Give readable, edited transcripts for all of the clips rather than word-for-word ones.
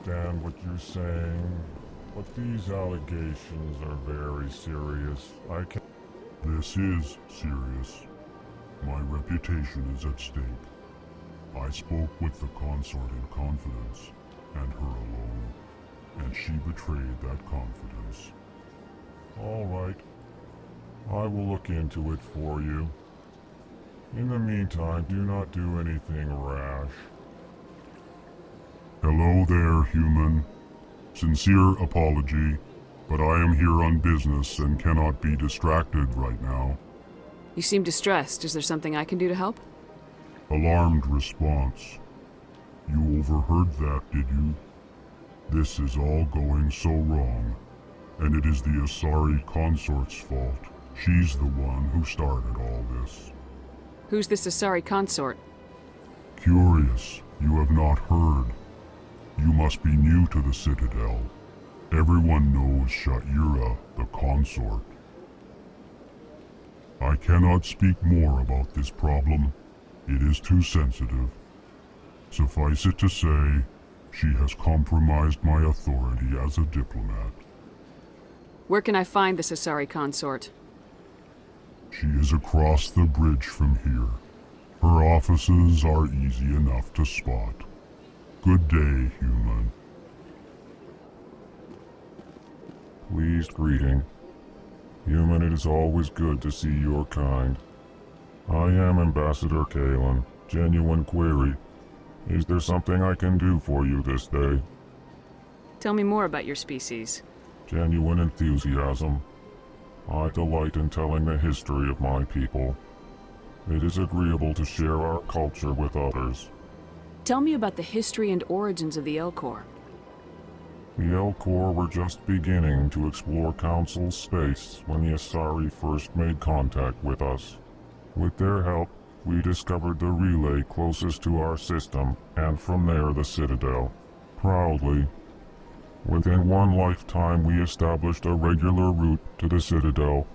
understand what you're saying, but these allegations are very serious. I can't. This is serious. My reputation is at stake. I spoke with the consort in confidence, and her alone, and she betrayed that confidence. All right. I will look into it for you. In the meantime, do not do anything rash. Hello there, human. Sincere apology, but I am here on business and cannot be distracted right now. You seem distressed. Is there something I can do to help? Alarmed response. You overheard that, did you? This is all going so wrong, and it is the Asari consort's fault. She's the one who started all this. Who's this Asari consort? Curious, you have not heard. You must be new to the Citadel. Everyone knows Sha'ira, the consort. I cannot speak more about this problem. It is too sensitive. Suffice it to say, she has compromised my authority as a diplomat. Where can I find this Asari consort? She is across the bridge from here. Her offices are easy enough to spot. Good day, human. Pleased greeting. Human, it is always good to see your kind. I am Ambassador Kalen. Genuine query. Is there something I can do for you this day? Tell me more about your species. Genuine enthusiasm. I delight in telling the history of my people. It is agreeable to share our culture with others. Tell me about the history and origins of the Elcor. The Elcor were just beginning to explore Council space when the Asari first made contact with us. With their help, we discovered the relay closest to our system, and from there the Citadel. Proudly, within one lifetime we established a regular route to the Citadel,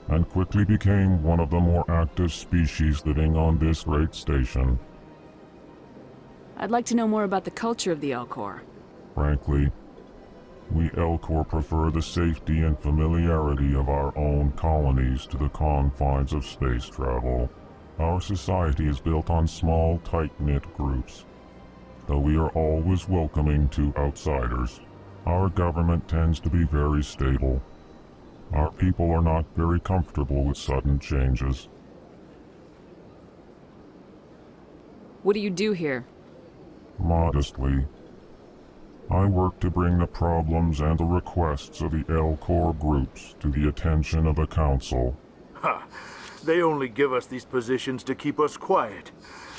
and quickly became one of the more active species living on this great station. I'd like to know more about the culture of the Elcor. Frankly, we Elcor prefer the safety and familiarity of our own colonies to the confines of space travel. Our society is built on small, tight-knit groups, though we are always welcoming to outsiders. Our government tends to be very stable. Our people are not very comfortable with sudden changes. What do you do here? Modestly, I work to bring the problems and the requests of the Elcor groups to the attention of the Council. Ha! They only give us these positions to keep us quiet.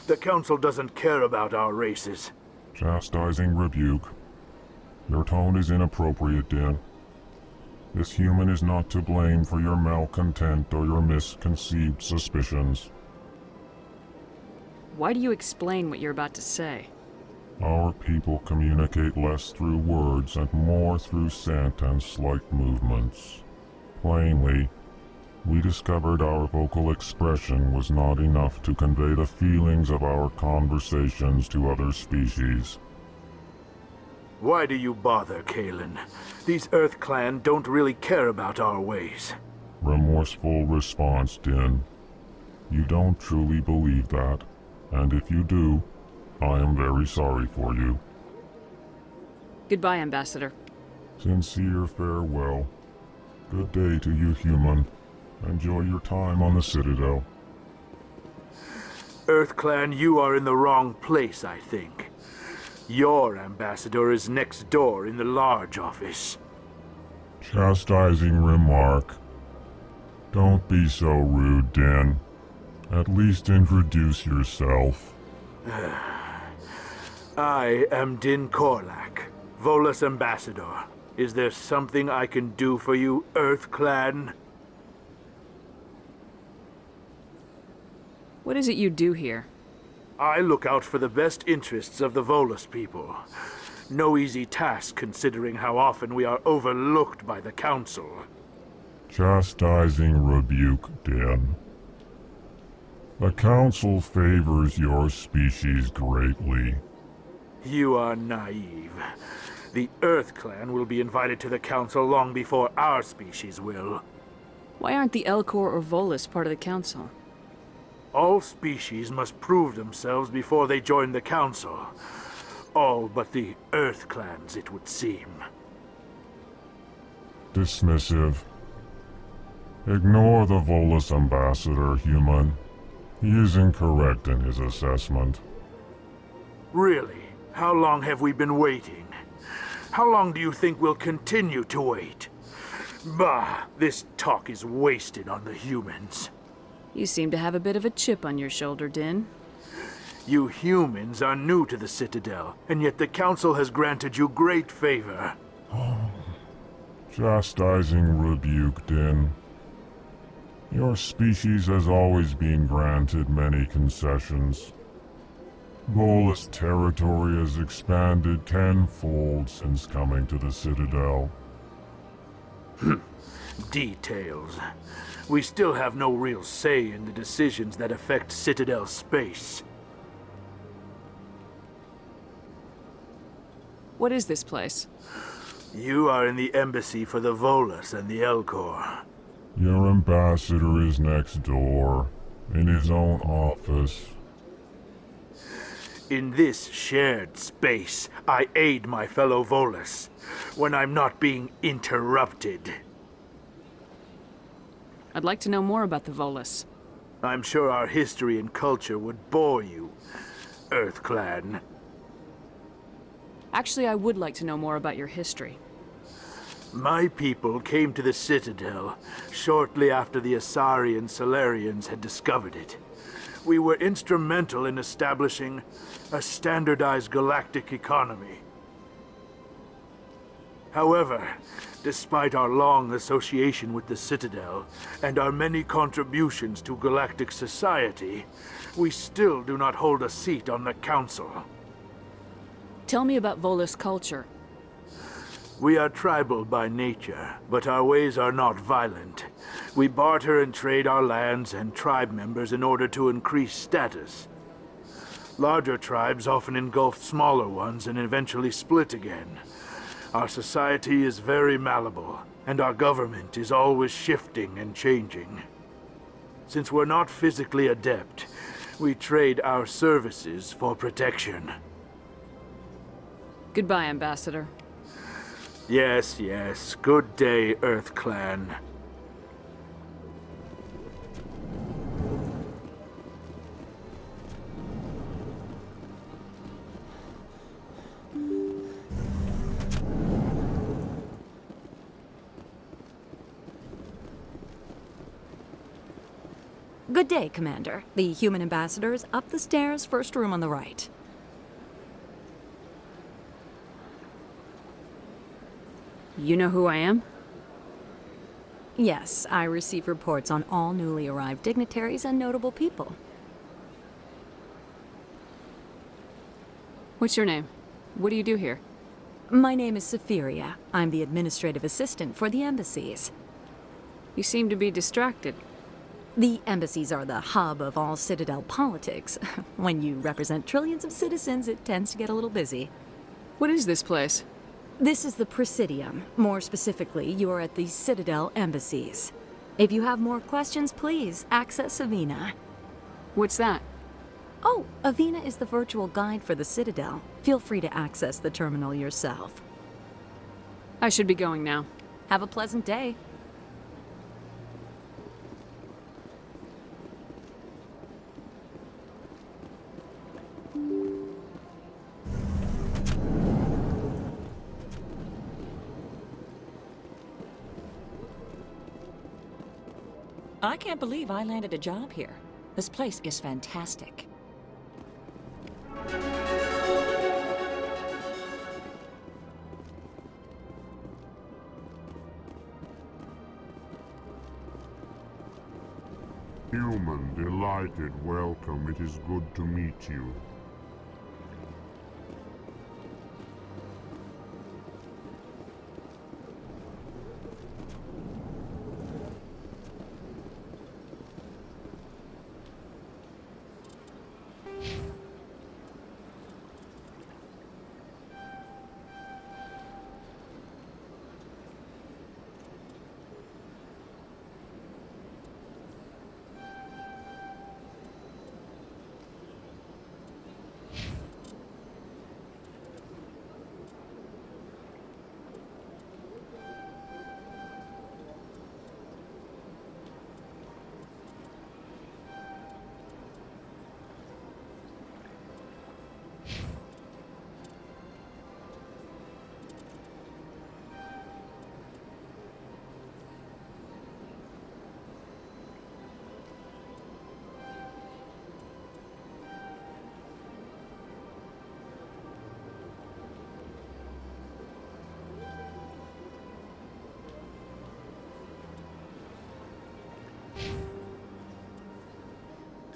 The Council doesn't care about our races. Chastising rebuke. Your tone is inappropriate, Din. This human is not to blame for your malcontent or your misconceived suspicions. Why do you explain what you're about to say? Our people communicate less through words and more through scent and slight movements. Plainly, we discovered our vocal expression was not enough to convey the feelings of our conversations to other species. Why do you bother, Kalen? These Earth Clan don't really care about our ways. Remorseful response, Din. You don't truly believe that, and if you do, I am very sorry for you. Goodbye, Ambassador. Sincere farewell. Good day to you, human. Enjoy your time on the Citadel. Earth Clan, you are in the wrong place, I think. Your ambassador is next door in the large office. Chastising remark. Don't be so rude, Din. At least introduce yourself. I am Din Korlak, Volus ambassador. Is there something I can do for you, Earth Clan? What is it you do here? I look out for the best interests of the Volus people. No easy task considering how often we are overlooked by the Council. Chastising rebuke, Din. The Council favors your species greatly. You are naive. The Earth Clan will be invited to the Council long before our species will. Why aren't the Elcor or Volus part of the Council? All species must prove themselves before they join the Council. All but the Earth Clans, it would seem. Dismissive. Ignore the Volus ambassador, human. He is incorrect in his assessment. Really? How long have we been waiting? How long do you think we'll continue to wait? Bah, this talk is wasted on the humans. You seem to have a bit of a chip on your shoulder, Din. You humans are new to the Citadel, and yet the Council has granted you great favor. Chastising rebuke, Din. Your species has always been granted many concessions. Volus territory has expanded tenfold since coming to the Citadel. Details. We still have no real say in the decisions that affect Citadel space. What is this place? You are in the embassy for the Volus and the Elcor. Your ambassador is next door, in his own office. In this shared space, I aid my fellow Volus when I'm not being interrupted. I'd like to know more about the Volus. I'm sure our history and culture would bore you, Earth Clan. Actually, I would like to know more about your history. My people came to the Citadel shortly after the Asari and Solarians had discovered it. We were instrumental in establishing a standardized galactic economy. However, despite our long association with the Citadel and our many contributions to galactic society, we still do not hold a seat on the Council. Tell me about Volus culture. We are tribal by nature, but our ways are not violent. We barter and trade our lands and tribe members in order to increase status. Larger tribes often engulf smaller ones and eventually split again. Our society is very malleable, and our government is always shifting and changing. Since we're not physically adept, we trade our services for protection. Goodbye, Ambassador. Yes, yes. Good day, Earth Clan. Good day, Commander. The human ambassador is up the stairs, first room on the right. You know who I am? Yes, I receive reports on all newly arrived dignitaries and notable people. What's your name? What do you do here? My name is Sephiria. I'm the administrative assistant for the embassies. You seem to be distracted. The embassies are the hub of all Citadel politics. When you represent trillions of citizens, it tends to get a little busy. What is this place? This is the Presidium. More specifically, you are at the Citadel embassies. If you have more questions, please access Avina. What's that? Oh, Avina is the virtual guide for the Citadel. Feel free to access the terminal yourself. I should be going now. Have a pleasant day. I can't believe I landed a job here. This place is fantastic. Human, delighted, welcome. It is good to meet you.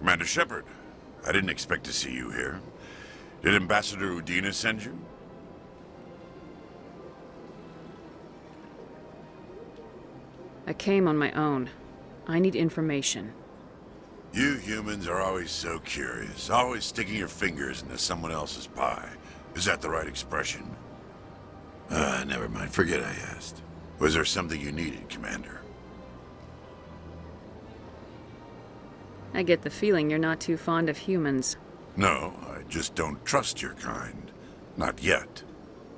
Commander Shepard, I didn't expect to see you here. Did Ambassador Udina send you? I came on my own. I need information. You humans are always so curious, always sticking your fingers into someone else's pie. Is that the right expression? Never mind. Forget I asked. Was there something you needed, Commander? I get the feeling you're not too fond of humans. No, I just don't trust your kind. Not yet.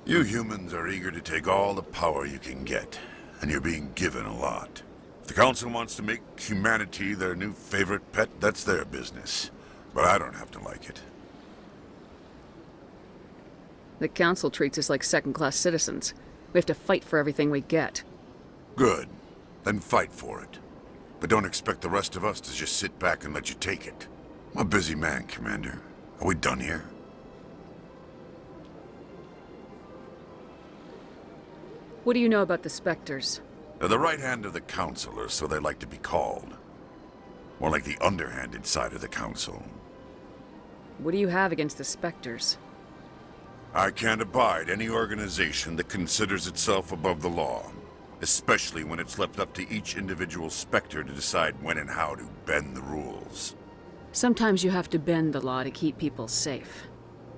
You humans are eager to take all the power you can get, and you're being given a lot. If the Council wants to make humanity their new favorite pet, that's their business. But I don't have to like it. The Council treats us like second-class citizens. We have to fight for everything we get. Good. Then fight for it. But don't expect the rest of us to just sit back and let you take it. I'm a busy man, Commander. Are we done here? What do you know about the Spectres? They're the right hand of the Council, or so they like to be called. More like the underhanded side of the Council. What do you have against the Spectres? I can't abide any organization that considers itself above the law. Especially when it's left up to each individual Spectre to decide when and how to bend the rules. Sometimes you have to bend the law to keep people safe.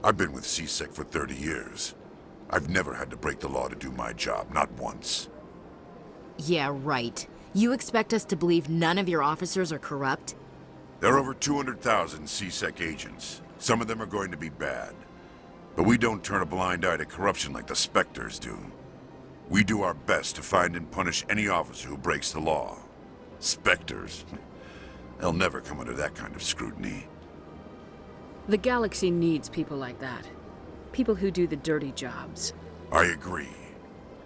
I've been with CSEC for 30 years. I've never had to break the law to do my job, not once. Yeah, right. You expect us to believe none of your officers are corrupt? There are over 200,000 CSEC agents. Some of them are going to be bad. But we don't turn a blind eye to corruption like the Spectres do. We do our best to find and punish any officer who breaks the law. Spectres? They'll never come under that kind of scrutiny. The galaxy needs people like that. People who do the dirty jobs. I agree.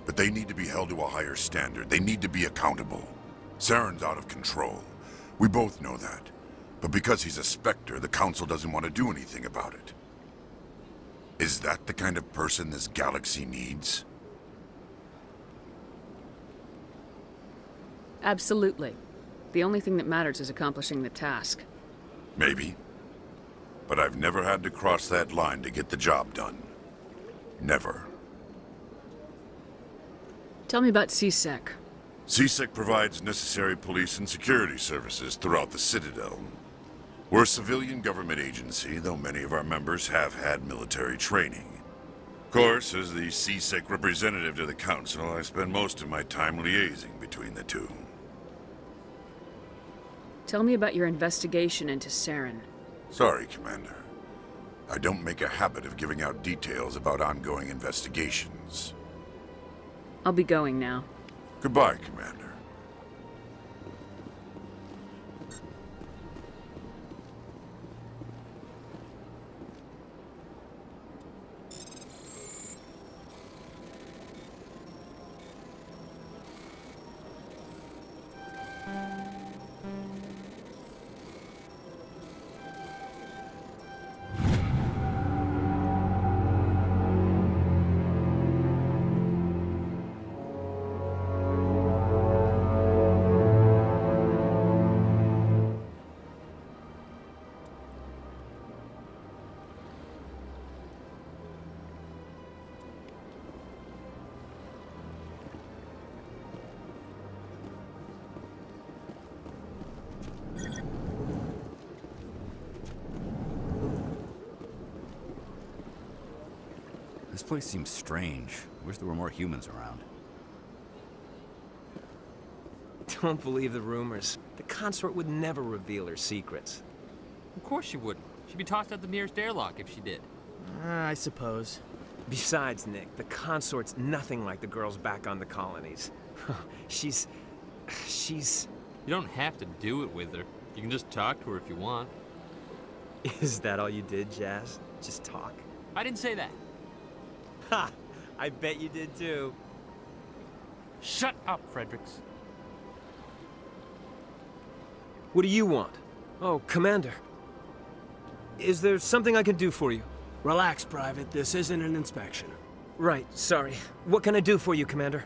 But they need to be held to a higher standard. They need to be accountable. Saren's out of control. We both know that. But because he's a Spectre, the Council doesn't want to do anything about it. Is that the kind of person this galaxy needs? Absolutely. The only thing that matters is accomplishing the task. Maybe. But I've never had to cross that line to get the job done. Never. Tell me about CSEC. CSEC provides necessary police and security services throughout the Citadel. We're a civilian government agency, though many of our members have had military training. Of course, as the CSEC representative to the Council, I spend most of my time liaising between the two. Tell me about your investigation into Saren. Sorry, Commander. I don't make a habit of giving out details about ongoing investigations. I'll be going now. Goodbye, Commander. This place seems strange. Wish there were more humans around. Don't believe the rumors. The consort would never reveal her secrets. Of course she wouldn't. She'd be tossed out the nearest airlock if she did. I suppose. Besides, Nick, the consort's nothing like the girls back on the colonies. She's... You don't have to do it with her. You can just talk to her if you want. Is that all you did, Jazz? Just talk? I didn't say that. Ha! I bet you did too. Shut up, Fredericks. What do you want? Oh, Commander. Is there something I can do for you? Relax, Private. This isn't an inspection. Right, sorry. What can I do for you, Commander?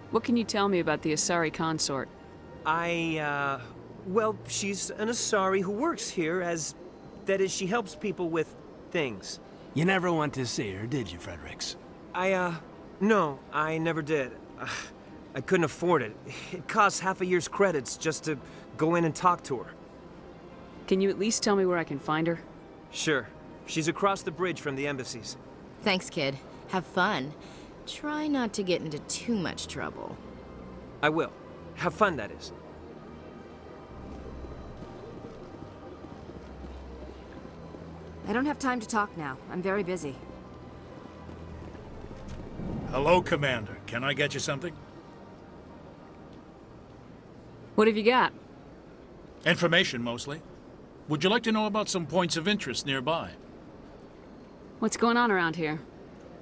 What can you tell me about the Asari consort? Well, she's an Asari who works here as... That is, she helps people with things. You never went to see her, did you, Fredericks? No, I never did. I couldn't afford it. It costs half a year's credits just to go in and talk to her. Can you at least tell me where I can find her? Sure. She's across the bridge from the embassies. Thanks, kid. Have fun. Try not to get into too much trouble. I will. Have fun, that is. I don't have time to talk now. I'm very busy. Hello, Commander. Can I get you something? What have you got? Information, mostly. Would you like to know about some points of interest nearby? What's going on around here?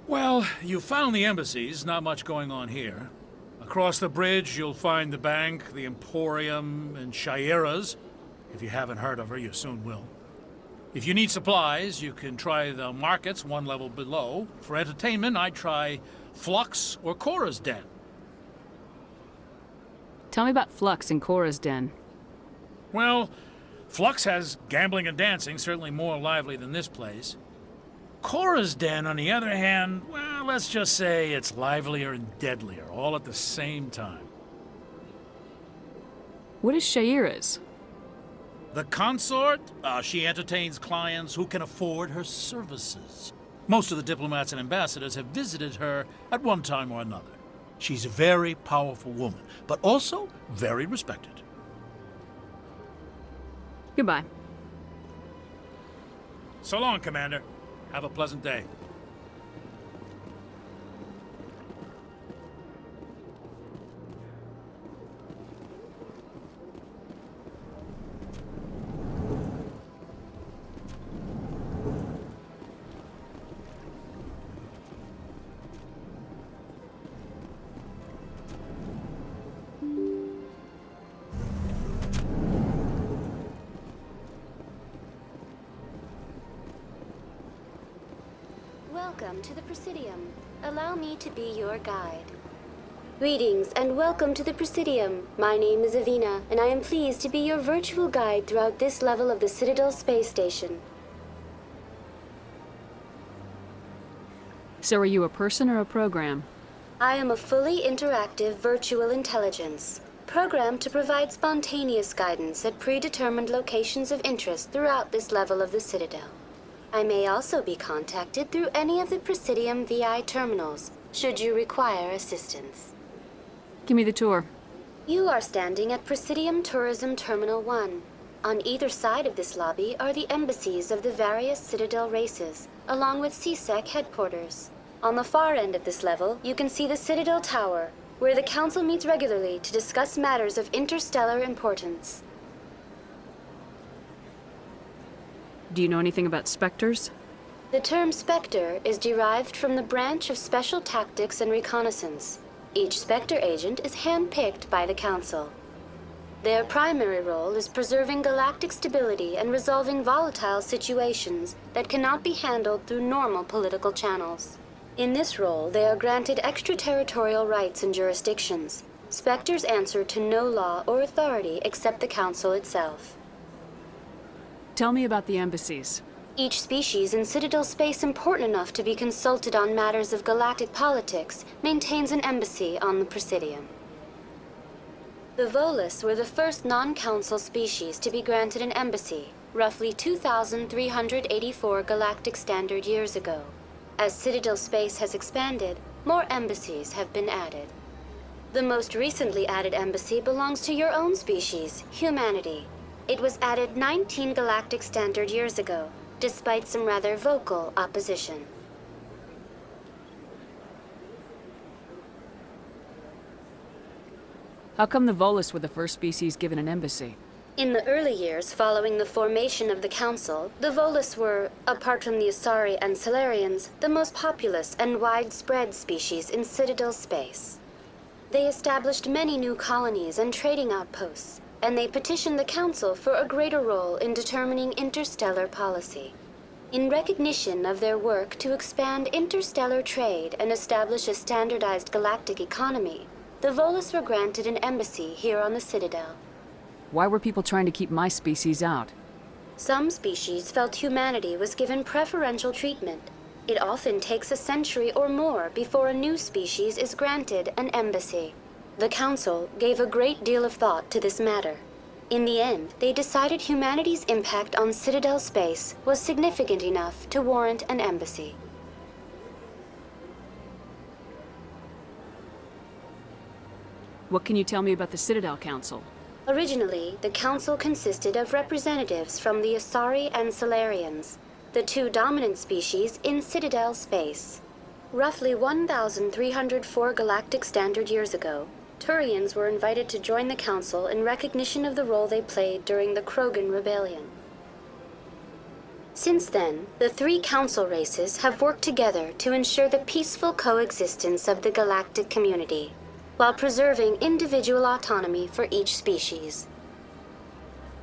Well, you found the embassies. Not much going on here. Across the bridge, you'll find the bank, the Emporium, and Shaira's. If you haven't heard of her, you soon will. If you need supplies, you can try the markets one level below. For entertainment, I'd try Flux or Cora's Den. Tell me about Flux and Cora's Den. Well, Flux has gambling and dancing, certainly more lively than this place. Cora's Den, on the other hand, well, let's just say it's livelier and deadlier, all at the same time. What is Shaira's? The consort, she entertains clients who can afford her services. Most of the diplomats and ambassadors have visited her at one time or another. She's a very powerful woman, but also very respected. Goodbye. So long, Commander. Have a pleasant day. Welcome to the Presidium. Allow me to be your guide. Greetings and welcome to the Presidium. My name is Avina, and I am pleased to be your virtual guide throughout this level of the Citadel Space Station. So are you a person or a program? I am a fully interactive virtual intelligence, programmed to provide spontaneous guidance at predetermined locations of interest throughout this level of the Citadel. I may also be contacted through any of the Presidium VI terminals, should you require assistance. Give me the tour. You are standing at Presidium Tourism Terminal 1. On either side of this lobby are the embassies of the various Citadel races, along with CSEC headquarters. On the far end of this level, you can see the Citadel Tower, where the Council meets regularly to discuss matters of interstellar importance. Do you know anything about Spectres? The term Spectre is derived from the branch of Special Tactics and Reconnaissance. Each Spectre agent is handpicked by the Council. Their primary role is preserving galactic stability and resolving volatile situations that cannot be handled through normal political channels. In this role, they are granted extraterritorial rights and jurisdictions. Spectres answer to no law or authority except the Council itself. Tell me about the embassies. Each species in Citadel space important enough to be consulted on matters of galactic politics maintains an embassy on the Presidium. The Volus were the first non-council species to be granted an embassy, roughly 2,384 galactic standard years ago. As Citadel space has expanded, more embassies have been added. The most recently added embassy belongs to your own species, humanity. It was added 19 galactic standard years ago, despite some rather vocal opposition. How come the Volus were the first species given an embassy? In the early years following the formation of the Council, the Volus were, apart from the Asari and Solarians, the most populous and widespread species in Citadel space. They established many new colonies and trading outposts, and they petitioned the Council for a greater role in determining interstellar policy. In recognition of their work to expand interstellar trade and establish a standardized galactic economy, the Volus were granted an embassy here on the Citadel. Why were people trying to keep my species out? Some species felt humanity was given preferential treatment. It often takes a century or more before a new species is granted an embassy. The Council gave a great deal of thought to this matter. In the end, they decided humanity's impact on Citadel space was significant enough to warrant an embassy. What can you tell me about the Citadel Council? Originally, the Council consisted of representatives from the Asari and Solarians, the two dominant species in Citadel space. Roughly 1,304 galactic standard years ago, Turians were invited to join the Council in recognition of the role they played during the Krogan Rebellion. Since then, the three Council races have worked together to ensure the peaceful coexistence of the galactic community, while preserving individual autonomy for each species.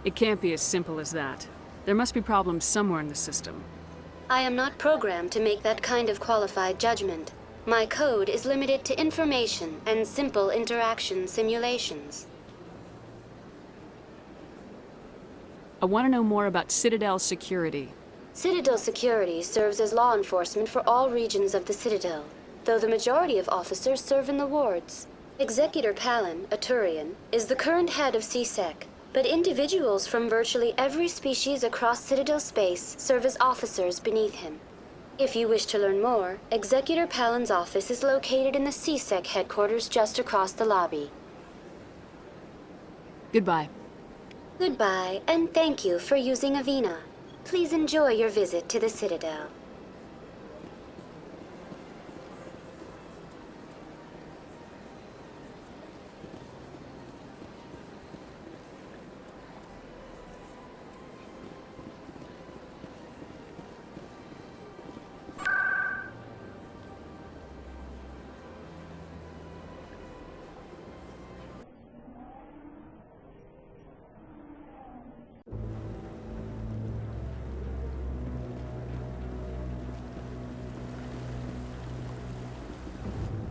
It can't be as simple as that. There must be problems somewhere in the system. I am not programmed to make that kind of qualified judgment. My code is limited to information and simple interaction simulations. I want to know more about Citadel security. Citadel security serves as law enforcement for all regions of the Citadel, though the majority of officers serve in the wards. Executor Palin, a Turian, is the current head of CSEC, but individuals from virtually every species across Citadel space serve as officers beneath him. If you wish to learn more, Executor Palin's office is located in the CSEC headquarters just across the lobby. Goodbye. Goodbye, and thank you for using Avina. Please enjoy your visit to the Citadel.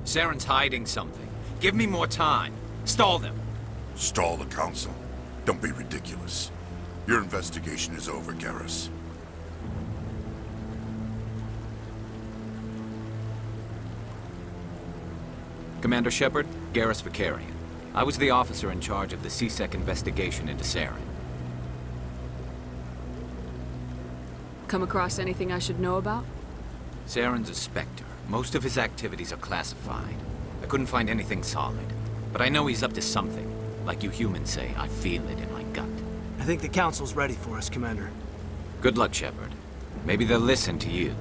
Saren's hiding something. Give me more time. Stall them. Stall the Council? Don't be ridiculous. Your investigation is over, Garrus. Commander Shepard, Garrus Vicarian. I was the officer in charge of the CSEC investigation into Saren. Come across anything I should know about? Saren's a Spectre. Most of his activities are classified. I couldn't find anything solid. But I know he's up to something. Like you humans say, I feel it in my gut. I think the Council's ready for us, Commander. Good luck, Shepard. Maybe they'll listen to you.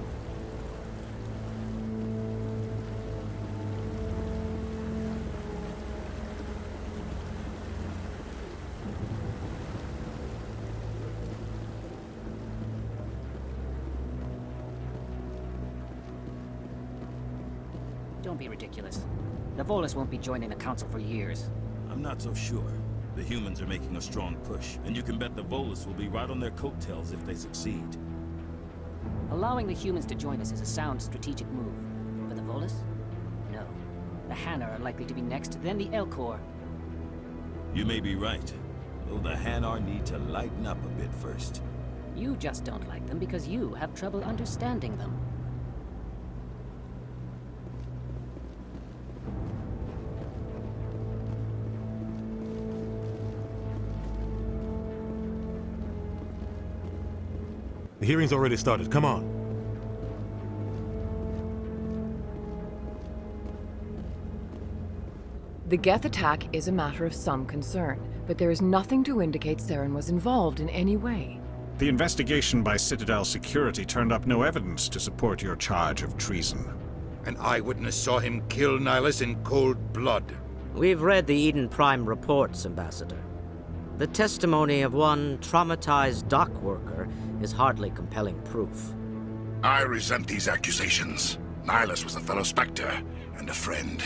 Don't be ridiculous. The Volus won't be joining the Council for years. I'm not so sure. The humans are making a strong push, and you can bet the Volus will be right on their coattails if they succeed. Allowing the humans to join us is a sound strategic move. But the Volus? No. The Hanar are likely to be next, then the Elcor. You may be right, though the Hanar need to lighten up a bit first. You just don't like them because you have trouble understanding them. The hearing's already started. Come on. The Geth attack is a matter of some concern, but there is nothing to indicate Saren was involved in any way. The investigation by Citadel Security turned up no evidence to support your charge of treason. An eyewitness saw him kill Nihilus in cold blood. We've read the Eden Prime reports, Ambassador. The testimony of one traumatized dock worker is hardly compelling proof. I resent these accusations. Nihilus was a fellow Spectre and a friend.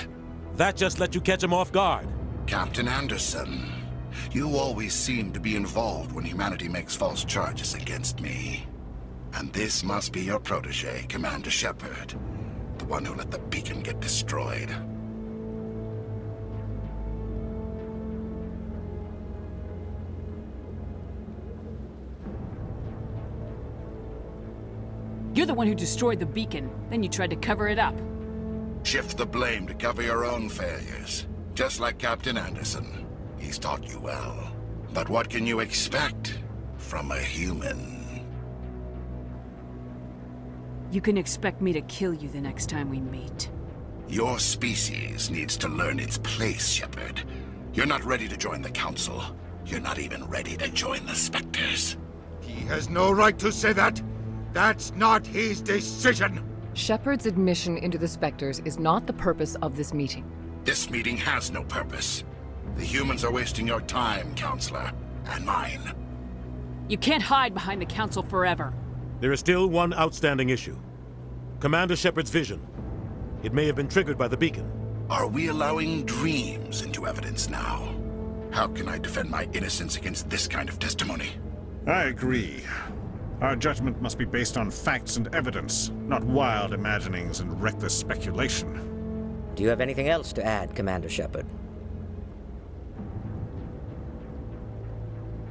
That just let you catch him off guard. Captain Anderson, you always seem to be involved when humanity makes false charges against me. And this must be your protege, Commander Shepard, the one who let the beacon get destroyed. You're the one who destroyed the beacon, then you tried to cover it up. Shift the blame to cover your own failures. Just like Captain Anderson. He's taught you well. But what can you expect from a human? You can expect me to kill you the next time we meet. Your species needs to learn its place, Shepard. You're not ready to join the Council. You're not even ready to join the Spectres. He has no right to say that. That's not his decision. Shepard's admission into the Spectres is not the purpose of this meeting. This meeting has no purpose. The humans are wasting your time, Counselor, and mine. You can't hide behind the Council forever. There is still one outstanding issue. Commander Shepard's vision. It may have been triggered by the beacon. Are we allowing dreams into evidence now? How can I defend my innocence against this kind of testimony? I agree. Our judgment must be based on facts and evidence, not wild imaginings and reckless speculation. Do you have anything else to add, Commander Shepard?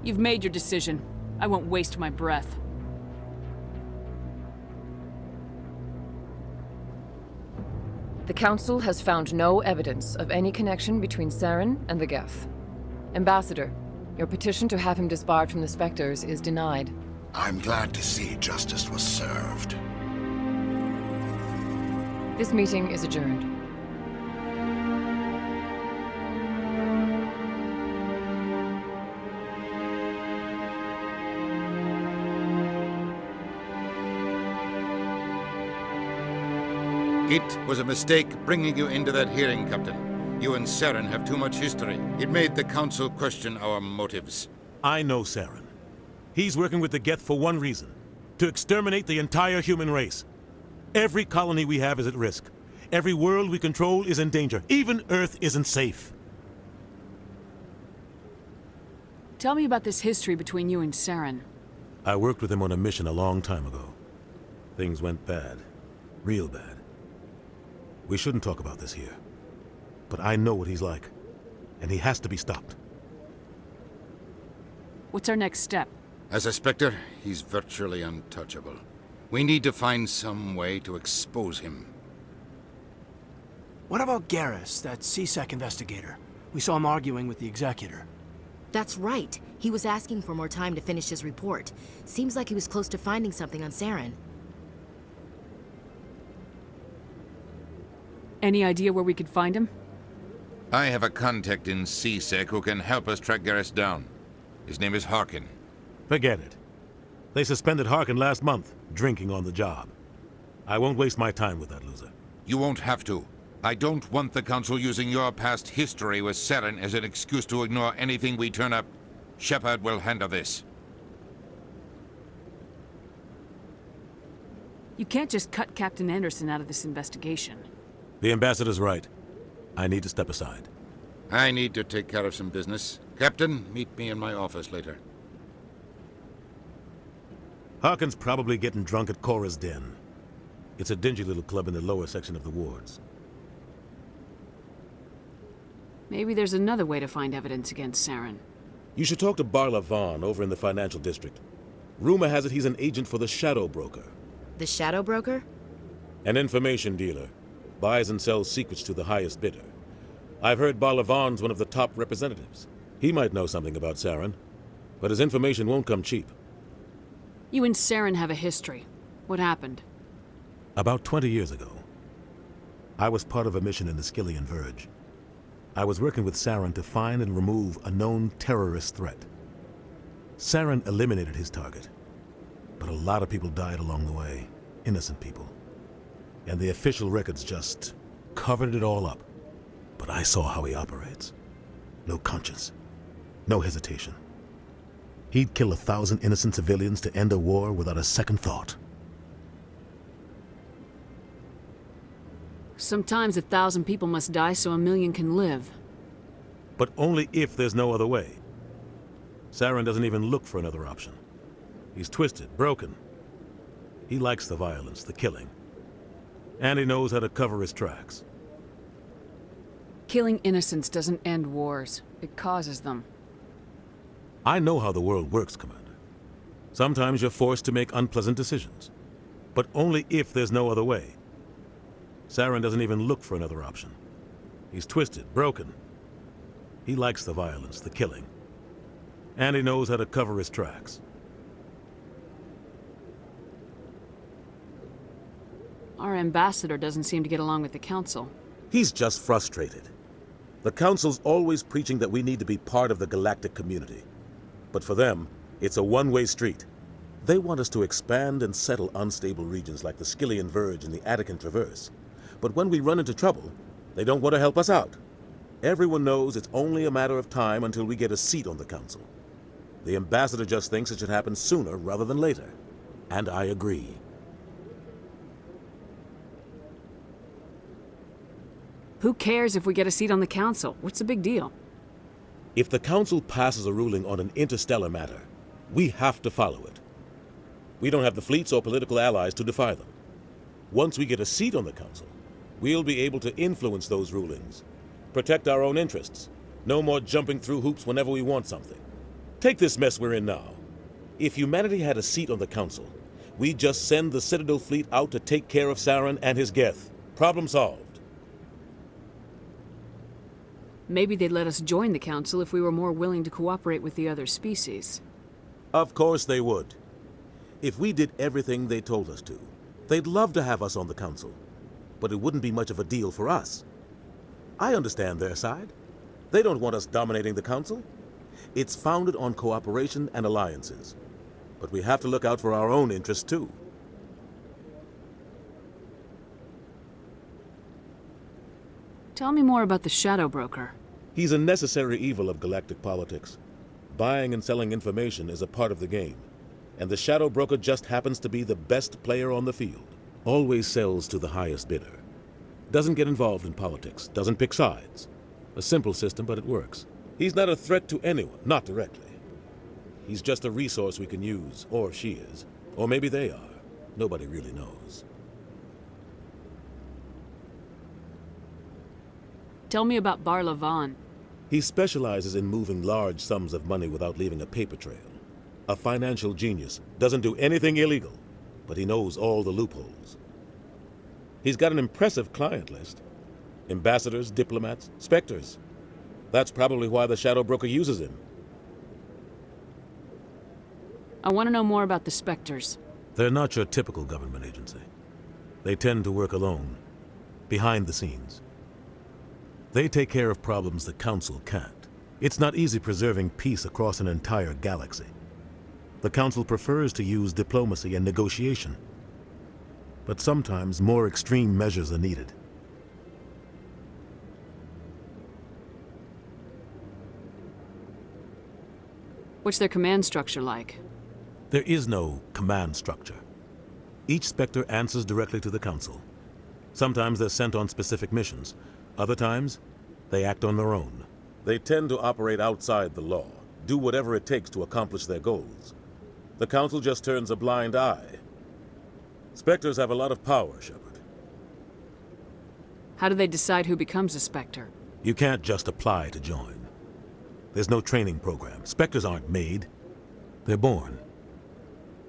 You've made your decision. I won't waste my breath. The Council has found no evidence of any connection between Saren and the Geth. Ambassador, your petition to have him disbarred from the Spectres is denied. I'm glad to see justice was served. This meeting is adjourned. It was a mistake bringing you into that hearing, Captain. You and Saren have too much history. It made the Council question our motives. I know Saren. He's working with the Geth for one reason. To exterminate the entire human race. Every colony we have is at risk. Every world we control is in danger. Even Earth isn't safe. Tell me about this history between you and Saren. I worked with him on a mission a long time ago. Things went bad. Real bad. We shouldn't talk about this here. But I know what he's like. And he has to be stopped. What's our next step? As a Spectre, he's virtually untouchable. We need to find some way to expose him. What about Garrus, that C-Sec investigator? We saw him arguing with the Executor. That's right. He was asking for more time to finish his report. Seems like he was close to finding something on Saren. Any idea where we could find him? I have a contact in C-Sec who can help us track Garrus down. His name is Harkin. Forget it. They suspended Harkin last month, drinking on the job. I won't waste my time with that loser. You won't have to. I don't want the Council using your past history with Saren as an excuse to ignore anything we turn up. Shepard will handle this. You can't just cut Captain Anderson out of this investigation. The Ambassador's right. I need to step aside. I need to take care of some business. Captain, meet me in my office later. Harkin's probably getting drunk at Cora's Den. It's a dingy little club in the lower section of the wards. Maybe there's another way to find evidence against Saren. You should talk to Barla Vaughn over in the financial district. Rumor has it he's an agent for the Shadow Broker. The Shadow Broker? An information dealer. Buys and sells secrets to the highest bidder. I've heard Barla Vaughn's one of the top representatives. He might know something about Saren, but his information won't come cheap. You and Saren have a history. What happened? About 20 years ago, I was part of a mission in the Skillian Verge. I was working with Saren to find and remove a known terrorist threat. Saren eliminated his target, but a lot of people died along the way, innocent people. And the official records just covered it all up. But I saw how he operates. No conscience, no hesitation. He'd kill 1,000 innocent civilians to end a war without a second thought. Sometimes 1,000 people must die so 1,000,000 can live. But only if there's no other way. Saren doesn't even look for another option. He's twisted, broken. He likes the violence, the killing. And he knows how to cover his tracks. Killing innocents doesn't end wars. It causes them. I know how the world works, Commander. Sometimes you're forced to make unpleasant decisions. But only if there's no other way. Saren doesn't even look for another option. He's twisted, broken. He likes the violence, the killing. And he knows how to cover his tracks. Our ambassador doesn't seem to get along with the Council. He's just frustrated. The Council's always preaching that we need to be part of the galactic community. But for them, it's a one-way street. They want us to expand and settle unstable regions like the Skillian Verge and the Attican Traverse. But when we run into trouble, they don't want to help us out. Everyone knows it's only a matter of time until we get a seat on the Council. The ambassador just thinks it should happen sooner rather than later. And I agree. Who cares if we get a seat on the Council? What's the big deal? If the Council passes a ruling on an interstellar matter, we have to follow it. We don't have the fleets or political allies to defy them. Once we get a seat on the Council, we'll be able to influence those rulings, protect our own interests. No more jumping through hoops whenever we want something. Take this mess we're in now. If humanity had a seat on the Council, we'd just send the Citadel fleet out to take care of Saren and his Geth. Problem solved. Maybe they'd let us join the Council if we were more willing to cooperate with the other species. Of course they would. If we did everything they told us to, they'd love to have us on the Council. But it wouldn't be much of a deal for us. I understand their side. They don't want us dominating the Council. It's founded on cooperation and alliances. But we have to look out for our own interests too. Tell me more about the Shadow Broker. He's a necessary evil of galactic politics. Buying and selling information is a part of the game, and the Shadow Broker just happens to be the best player on the field. Always sells to the highest bidder. Doesn't get involved in politics, doesn't pick sides. A simple system, but it works. He's not a threat to anyone, not directly. He's just a resource we can use, or she is. Or maybe they are. Nobody really knows. Tell me about Barla Vaughn. He specializes in moving large sums of money without leaving a paper trail. A financial genius, doesn't do anything illegal, but he knows all the loopholes. He's got an impressive client list. Ambassadors, diplomats, specters. That's probably why the Shadow Broker uses him. I want to know more about the Spectres. They're not your typical government agency. They tend to work alone, behind the scenes. They take care of problems the Council can't. It's not easy preserving peace across an entire galaxy. The Council prefers to use diplomacy and negotiation. But sometimes more extreme measures are needed. What's their command structure like? There is no command structure. Each Spectre answers directly to the Council. Sometimes they're sent on specific missions. Other times, they act on their own. They tend to operate outside the law, do whatever it takes to accomplish their goals. The Council just turns a blind eye. Spectres have a lot of power, Shepard. How do they decide who becomes a Spectre? You can't just apply to join. There's no training program. Spectres aren't made. They're born.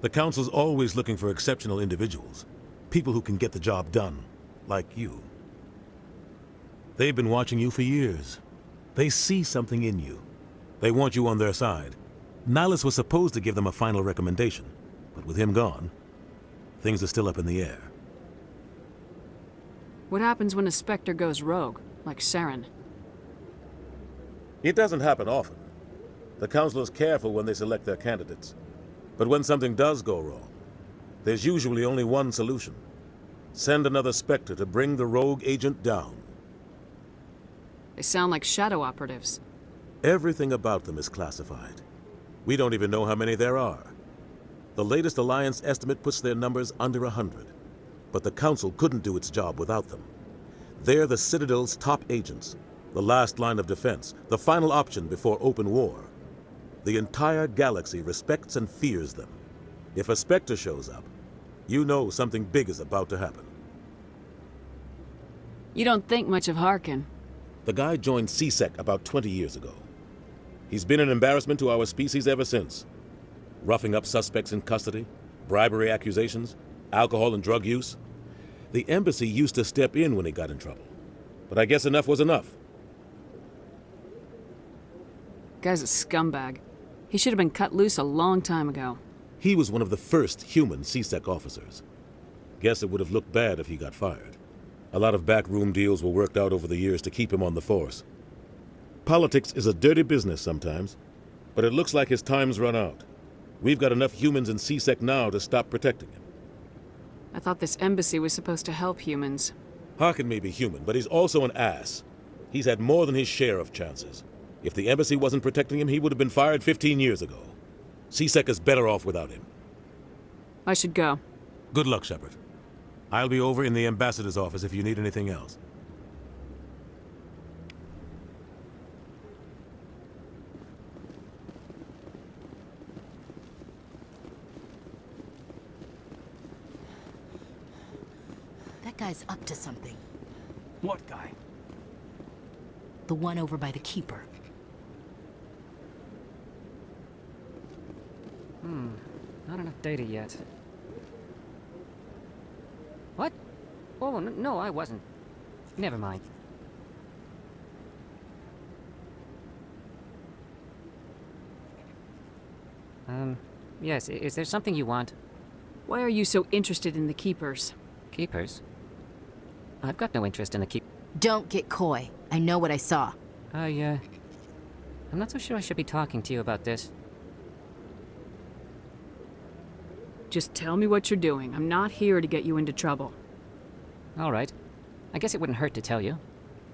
The Council's always looking for exceptional individuals. People who can get the job done, like you. They've been watching you for years. They see something in you. They want you on their side. Nihilus was supposed to give them a final recommendation, but with him gone, things are still up in the air. What happens when a Spectre goes rogue, like Saren? It doesn't happen often. The Council is careful when they select their candidates. But when something does go wrong, there's usually only one solution. Send another Spectre to bring the rogue agent down. They sound like shadow operatives. Everything about them is classified. We don't even know how many there are. The latest Alliance estimate puts their numbers under 100. But the Council couldn't do its job without them. They're the Citadel's top agents, the last line of defense, the final option before open war. The entire galaxy respects and fears them. If a Spectre shows up, you know something big is about to happen. You don't think much of Harkin. The guy joined CSEC about 20 years ago. He's been an embarrassment to our species ever since. Roughing up suspects in custody, bribery accusations, Alcohol and drug use? The embassy used to step in when he got in trouble. But I guess enough was enough. Guy's a scumbag. He should have been cut loose a long time ago. He was one of the first human C-Sec officers. Guess it would have looked bad if he got fired. A lot of backroom deals were worked out over the years to keep him on the force. Politics is a dirty business sometimes, but it looks like his time's run out. We've got enough humans in C-Sec now to stop protecting him. I thought this embassy was supposed to help humans. Harkin may be human, but he's also an ass. He's had more than his share of chances. If the embassy wasn't protecting him, he would have been fired 15 years ago. C-Sec is better off without him. I should go. Good luck, Shepard. I'll be over in the ambassador's office if you need anything else. That guy's up to something. What guy? The one over by the Keeper. Not enough data yet. What? Oh, no, I wasn't. Never mind. Yes, is there something you want? Why are you so interested in the Keepers? Keepers? I've got no interest in the keep... Don't get coy. I know what I saw. I'm not so sure I should be talking to you about this. Just tell me what you're doing. I'm not here to get you into trouble. All right. I guess it wouldn't hurt to tell you.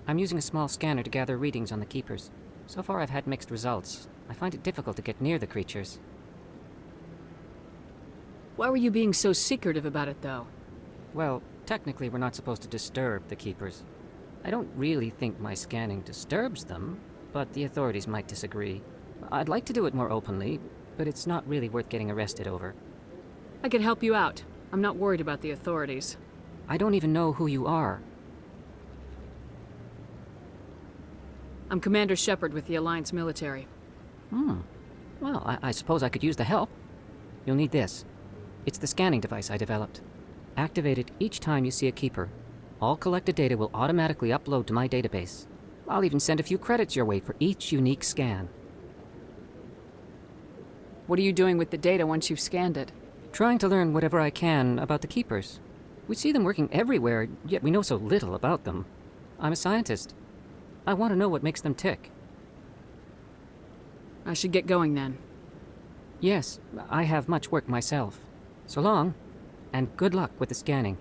I'm using a small scanner to gather readings on the Keepers. So far I've had mixed results. I find it difficult to get near the creatures. Why were you being so secretive about it, though? Well, technically we're not supposed to disturb the Keepers. I don't really think my scanning disturbs them, but the authorities might disagree. I'd like to do it more openly, but it's not really worth getting arrested over. I could help you out. I'm not worried about the authorities. I don't even know who you are. I'm Commander Shepard with the Alliance military. Well, I suppose I could use the help. You'll need this. It's the scanning device I developed. Activate it each time you see a Keeper. All collected data will automatically upload to my database. I'll even send a few credits your way for each unique scan. What are you doing with the data once you've scanned it? Trying to learn whatever I can about the Keepers. We see them working everywhere, yet we know so little about them. I'm a scientist. I want to know what makes them tick. I should get going then. Yes, I have much work myself. So long, and good luck with the scanning.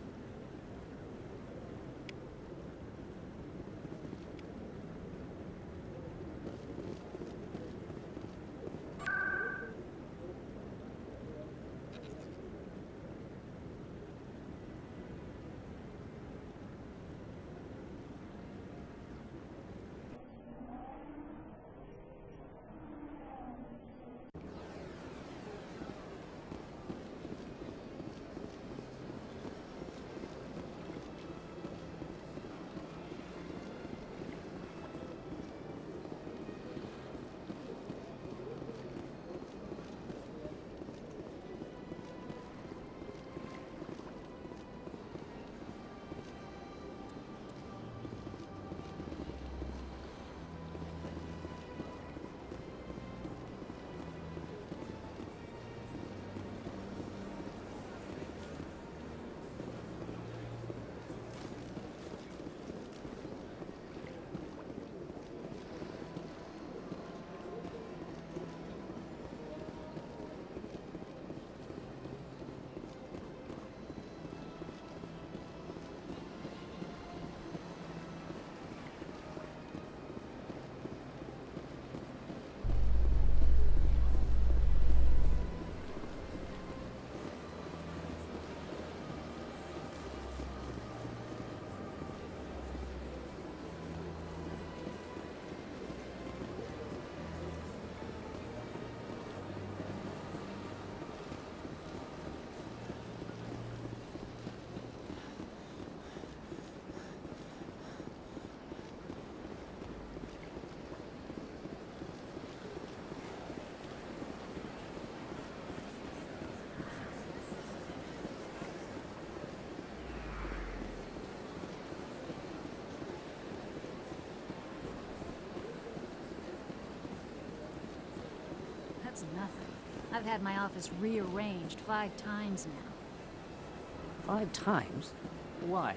It's nothing. I've had my office rearranged 5 times now. 5 times? Why?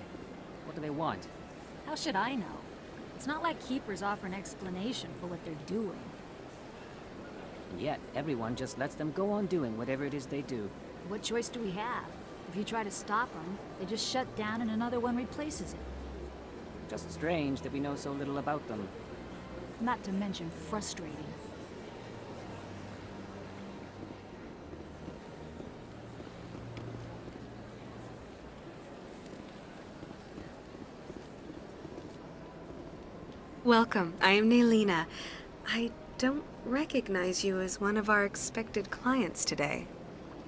What do they want? How should I know? It's not like Keepers offer an explanation for what they're doing. And yet, everyone just lets them go on doing whatever it is they do. What choice do we have? If you try to stop them, they just shut down and another one replaces it. Just strange that we know so little about them. Not to mention frustrating. Welcome. I am Nelina. I don't recognize you as one of our expected clients today.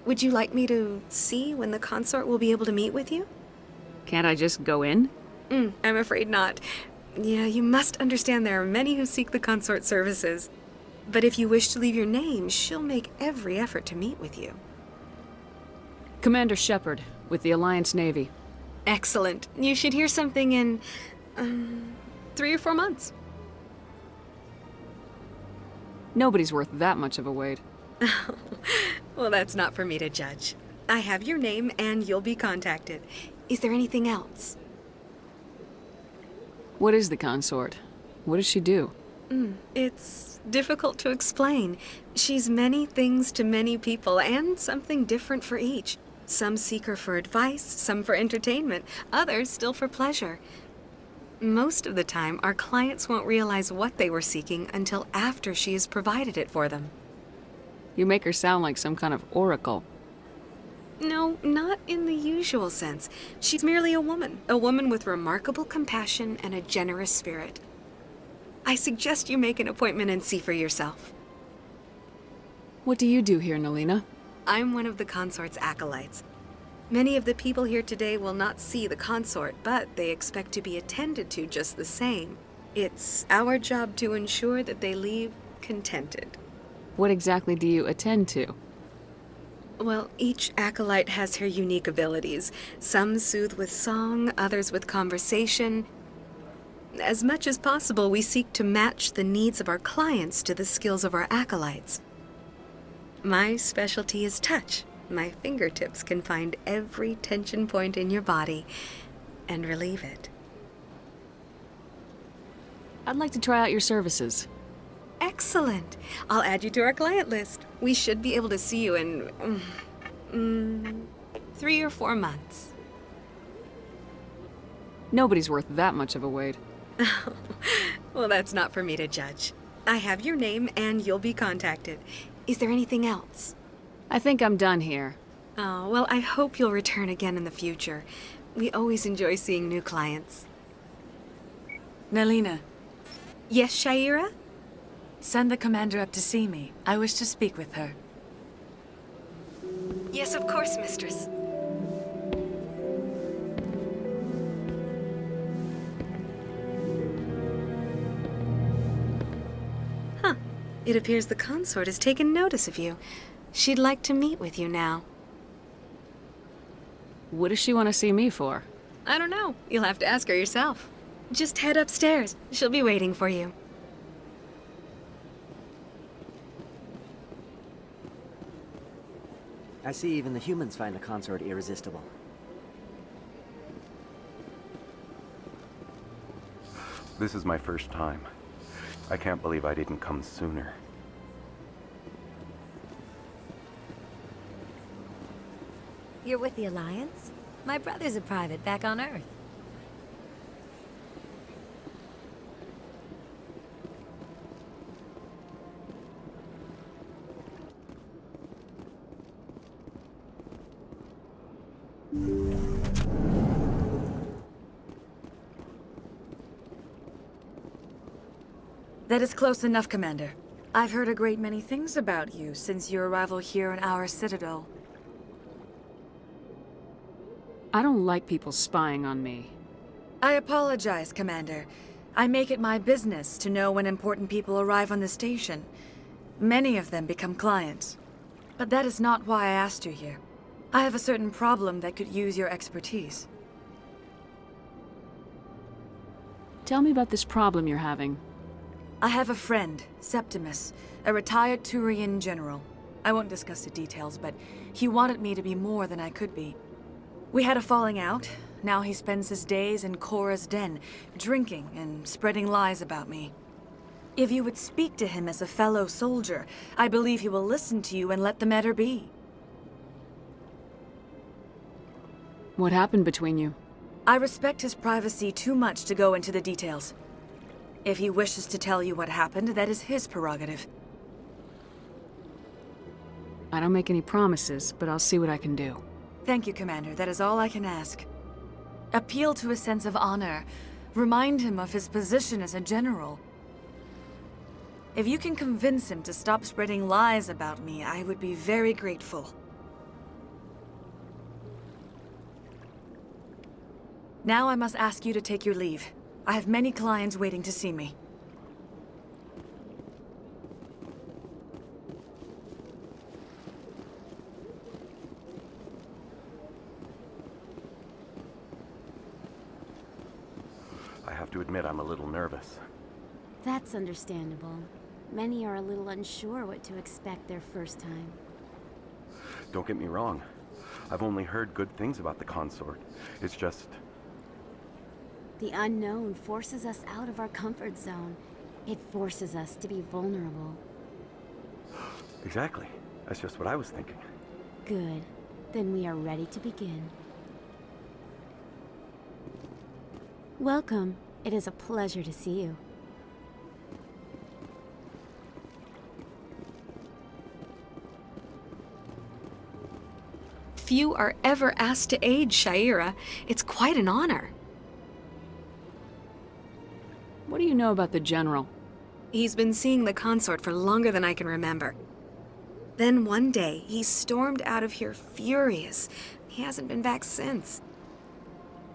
Would you like me to see when the consort will be able to meet with you? Can't I just go in? I'm afraid not. Yeah, you must understand there are many who seek the consort services. But if you wish to leave your name, she'll make every effort to meet with you. Commander Shepard, with the Alliance Navy. Excellent. You should hear something in, 3 or 4 months. Nobody's worth that much of a wait. Well, that's not for me to judge. I have your name and you'll be contacted. Is there anything else? What is the consort? What does she do? It's difficult to explain. She's many things to many people and something different for each. Some seek her for advice, some for entertainment, others still for pleasure. Most of the time, our clients won't realize what they were seeking until after she has provided it for them. You make her sound like some kind of oracle. No, not in the usual sense. She's merely a woman with remarkable compassion and a generous spirit. I suggest you make an appointment and see for yourself. What do you do here, Nelina? I'm one of the consort's acolytes. Many of the people here today will not see the consort, but they expect to be attended to just the same. It's our job to ensure that they leave contented. What exactly do you attend to? Well, each acolyte has her unique abilities. Some soothe with song, others with conversation. As much as possible, we seek to match the needs of our clients to the skills of our acolytes. My specialty is touch. My fingertips can find every tension point in your body and relieve it. I'd like to try out your services. Excellent. I'll add you to our client list. We should be able to see you in 3 or 4 months. Nobody's worth that much of a wait. Well, that's not for me to judge. I have your name and you'll be contacted. Is there anything else? I think I'm done here. Oh, well, I hope you'll return again in the future. We always enjoy seeing new clients. Nelina. Yes, Shaira? Send the commander up to see me. I wish to speak with her. Yes, of course, mistress. Huh. It appears the consort has taken notice of you. She'd like to meet with you now. What does she want to see me for? I don't know. You'll have to ask her yourself. Just head upstairs. She'll be waiting for you. I see even the humans find the consort irresistible. This is my first time. I can't believe I didn't come sooner. You're with the Alliance? My brother's a private back on Earth. That is close enough, Commander. I've heard a great many things about you since your arrival here in our citadel. I don't like people spying on me. I apologize, Commander. I make it my business to know when important people arrive on the station. Many of them become clients. But that is not why I asked you here. I have a certain problem that could use your expertise. Tell me about this problem you're having. I have a friend, Septimus, a retired Turian general. I won't discuss the details, but he wanted me to be more than I could be. We had a falling out. Now he spends his days in Korra's den, drinking and spreading lies about me. If you would speak to him as a fellow soldier, I believe he will listen to you and let the matter be. What happened between you? I respect his privacy too much to go into the details. If he wishes to tell you what happened, that is his prerogative. I don't make any promises, but I'll see what I can do. Thank you, Commander. That is all I can ask. Appeal to his sense of honor. Remind him of his position as a general. If you can convince him to stop spreading lies about me, I would be very grateful. Now I must ask you to take your leave. I have many clients waiting to see me. I have to admit I'm a little nervous. That's understandable. Many are a little unsure what to expect their first time. Don't get me wrong. I've only heard good things about the consort. It's just... The unknown forces us out of our comfort zone. It forces us to be vulnerable. Exactly. That's just what I was thinking. Good. Then we are ready to begin. Welcome. It is a pleasure to see you. Few are ever asked to aid Sha'ira. It's quite an honor. What do you know about the General? He's been seeing the consort for longer than I can remember. Then one day, he stormed out of here furious. He hasn't been back since.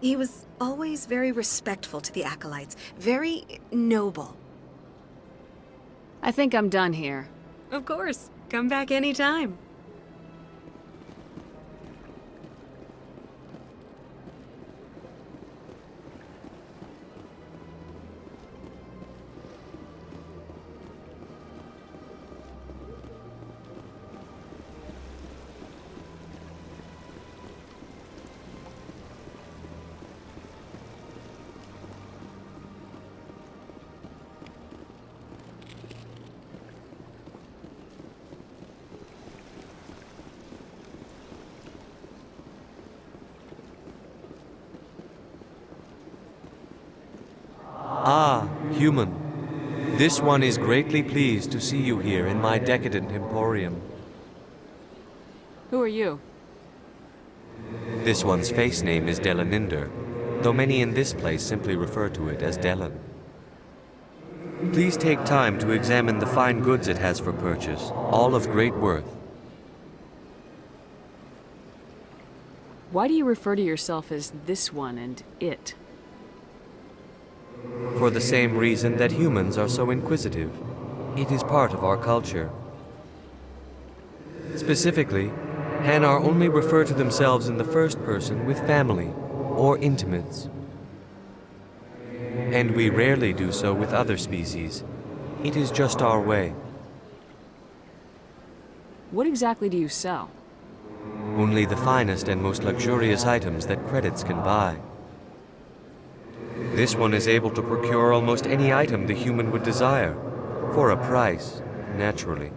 He was always very respectful to the acolytes, very noble. I think I'm done here. Of course. Come back anytime. Ah, human. This one is greatly pleased to see you here in my decadent emporium. Who are you? This one's face name is Delaninder, though many in this place simply refer to it as Delan. Please take time to examine the fine goods it has for purchase, all of great worth. Why do you refer to yourself as this one and it? For the same reason that humans are so inquisitive. It is part of our culture. Specifically, Hanar only refer to themselves in the first person with family or intimates. And we rarely do so with other species. It is just our way. What exactly do you sell? Only the finest and most luxurious items that credits can buy. This one is able to procure almost any item the human would desire, for a price, naturally.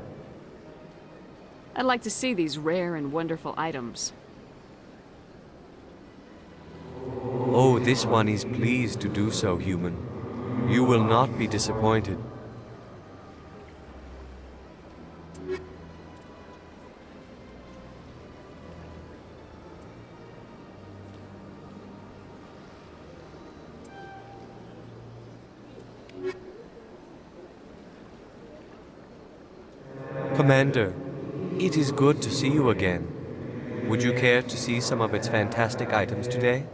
I'd like to see these rare and wonderful items. Oh, this one is pleased to do so, human. You will not be disappointed. Commander, it is good to see you again. Would you care to see some of its fantastic items today?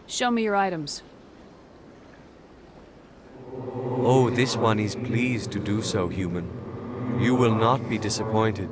Show me your items. Oh, this one is pleased to do so, human. You will not be disappointed.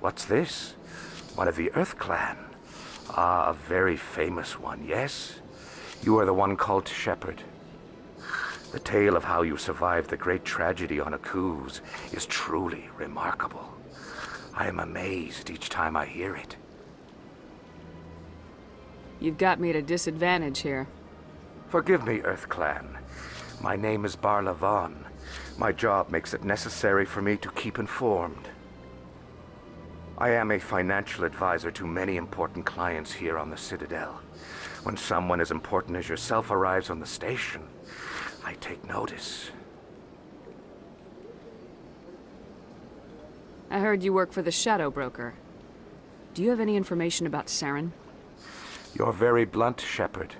What's this? One of the Earth Clan. Ah, a very famous one, yes? You are the one called Shepard. The tale of how you survived the great tragedy on Akuz is truly remarkable. I am amazed each time I hear it. You've got me at a disadvantage here. Forgive me, Earth Clan. My name is Barla Vaughn. My job makes it necessary for me to keep informed. I am a financial advisor to many important clients here on the Citadel. When someone as important as yourself arrives on the station, I take notice. I heard you work for the Shadow Broker. Do you have any information about Saren? You're very blunt, Shepard.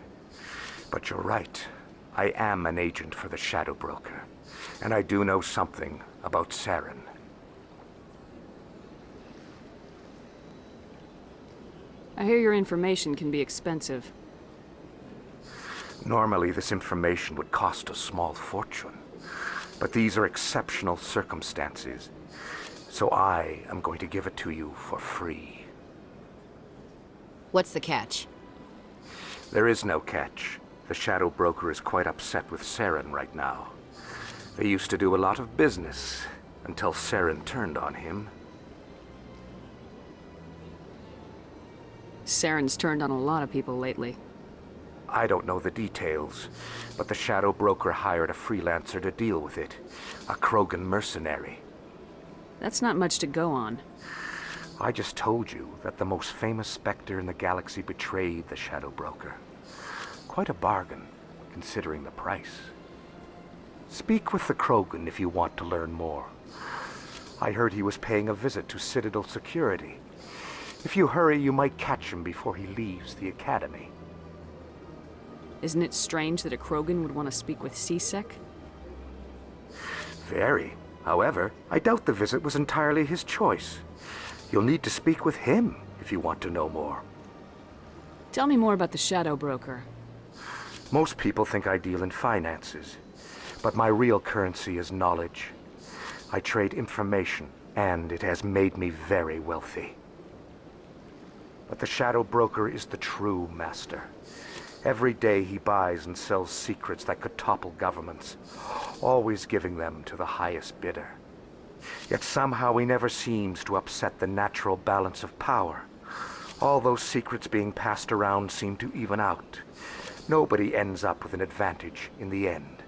But you're right. I am an agent for the Shadow Broker. And I do know something about Saren. I hear your information can be expensive. Normally, this information would cost a small fortune. But these are exceptional circumstances. So I am going to give it to you for free. What's the catch? There is no catch. The Shadow Broker is quite upset with Saren right now. They used to do a lot of business until Saren turned on him. Saren's turned on a lot of people lately. I don't know the details, but the Shadow Broker hired a freelancer to deal with it. A Krogan mercenary. That's not much to go on. I just told you that the most famous Spectre in the galaxy betrayed the Shadow Broker. Quite a bargain, considering the price. Speak with the Krogan if you want to learn more. I heard he was paying a visit to Citadel security. If you hurry, you might catch him before he leaves the Academy. Isn't it strange that a Krogan would want to speak with C-Sec? Very. However, I doubt the visit was entirely his choice. You'll need to speak with him if you want to know more. Tell me more about the Shadow Broker. Most people think I deal in finances, but my real currency is knowledge. I trade information, and it has made me very wealthy. But the Shadow Broker is the true master. Every day he buys and sells secrets that could topple governments, always giving them to the highest bidder. Yet somehow he never seems to upset the natural balance of power. All those secrets being passed around seem to even out. Nobody ends up with an advantage in the end.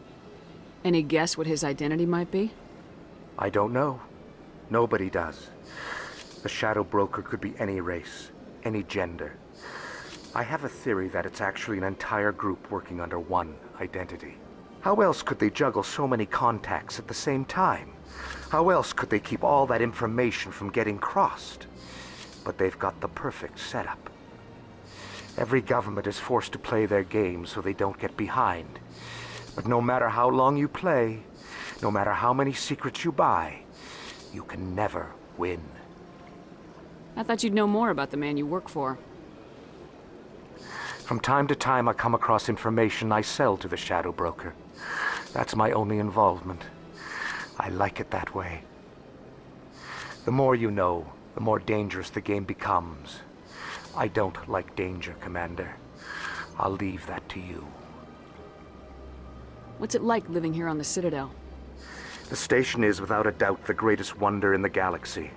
Any guess what his identity might be? I don't know. Nobody does. The Shadow Broker could be any race, any gender. I have a theory that it's actually an entire group working under one identity. How else could they juggle so many contacts at the same time? How else could they keep all that information from getting crossed? But they've got the perfect setup. Every government is forced to play their game so they don't get behind. But no matter how long you play, no matter how many secrets you buy, you can never win. I thought you'd know more about the man you work for. From time to time, I come across information I sell to the Shadow Broker. That's my only involvement. I like it that way. The more you know, the more dangerous the game becomes. I don't like danger, Commander. I'll leave that to you. What's it like living here on the Citadel? The station is, without a doubt, the greatest wonder in the galaxy.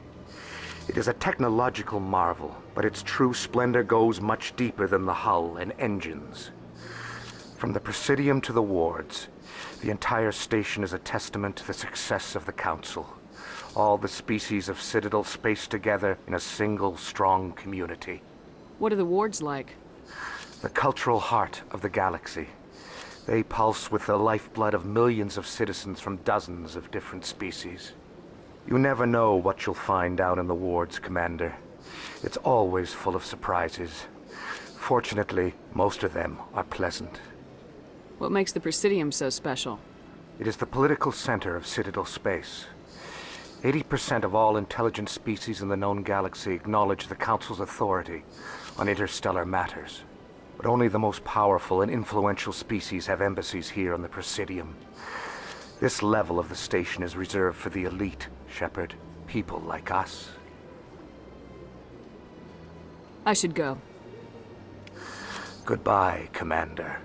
It is a technological marvel, but its true splendor goes much deeper than the hull and engines. From the Presidium to the wards, the entire station is a testament to the success of the Council. All the species of Citadel spaced together in a single, strong community. What are the wards like? The cultural heart of the galaxy. They pulse with the lifeblood of millions of citizens from dozens of different species. You never know what you'll find out in the wards, Commander. It's always full of surprises. Fortunately, most of them are pleasant. What makes the Presidium so special? It is the political center of Citadel space. 80% of all intelligent species in the known galaxy acknowledge the Council's authority on interstellar matters. But only the most powerful and influential species have embassies here on the Presidium. This level of the station is reserved for the elite, Shepard. People like us. I should go. Goodbye, Commander.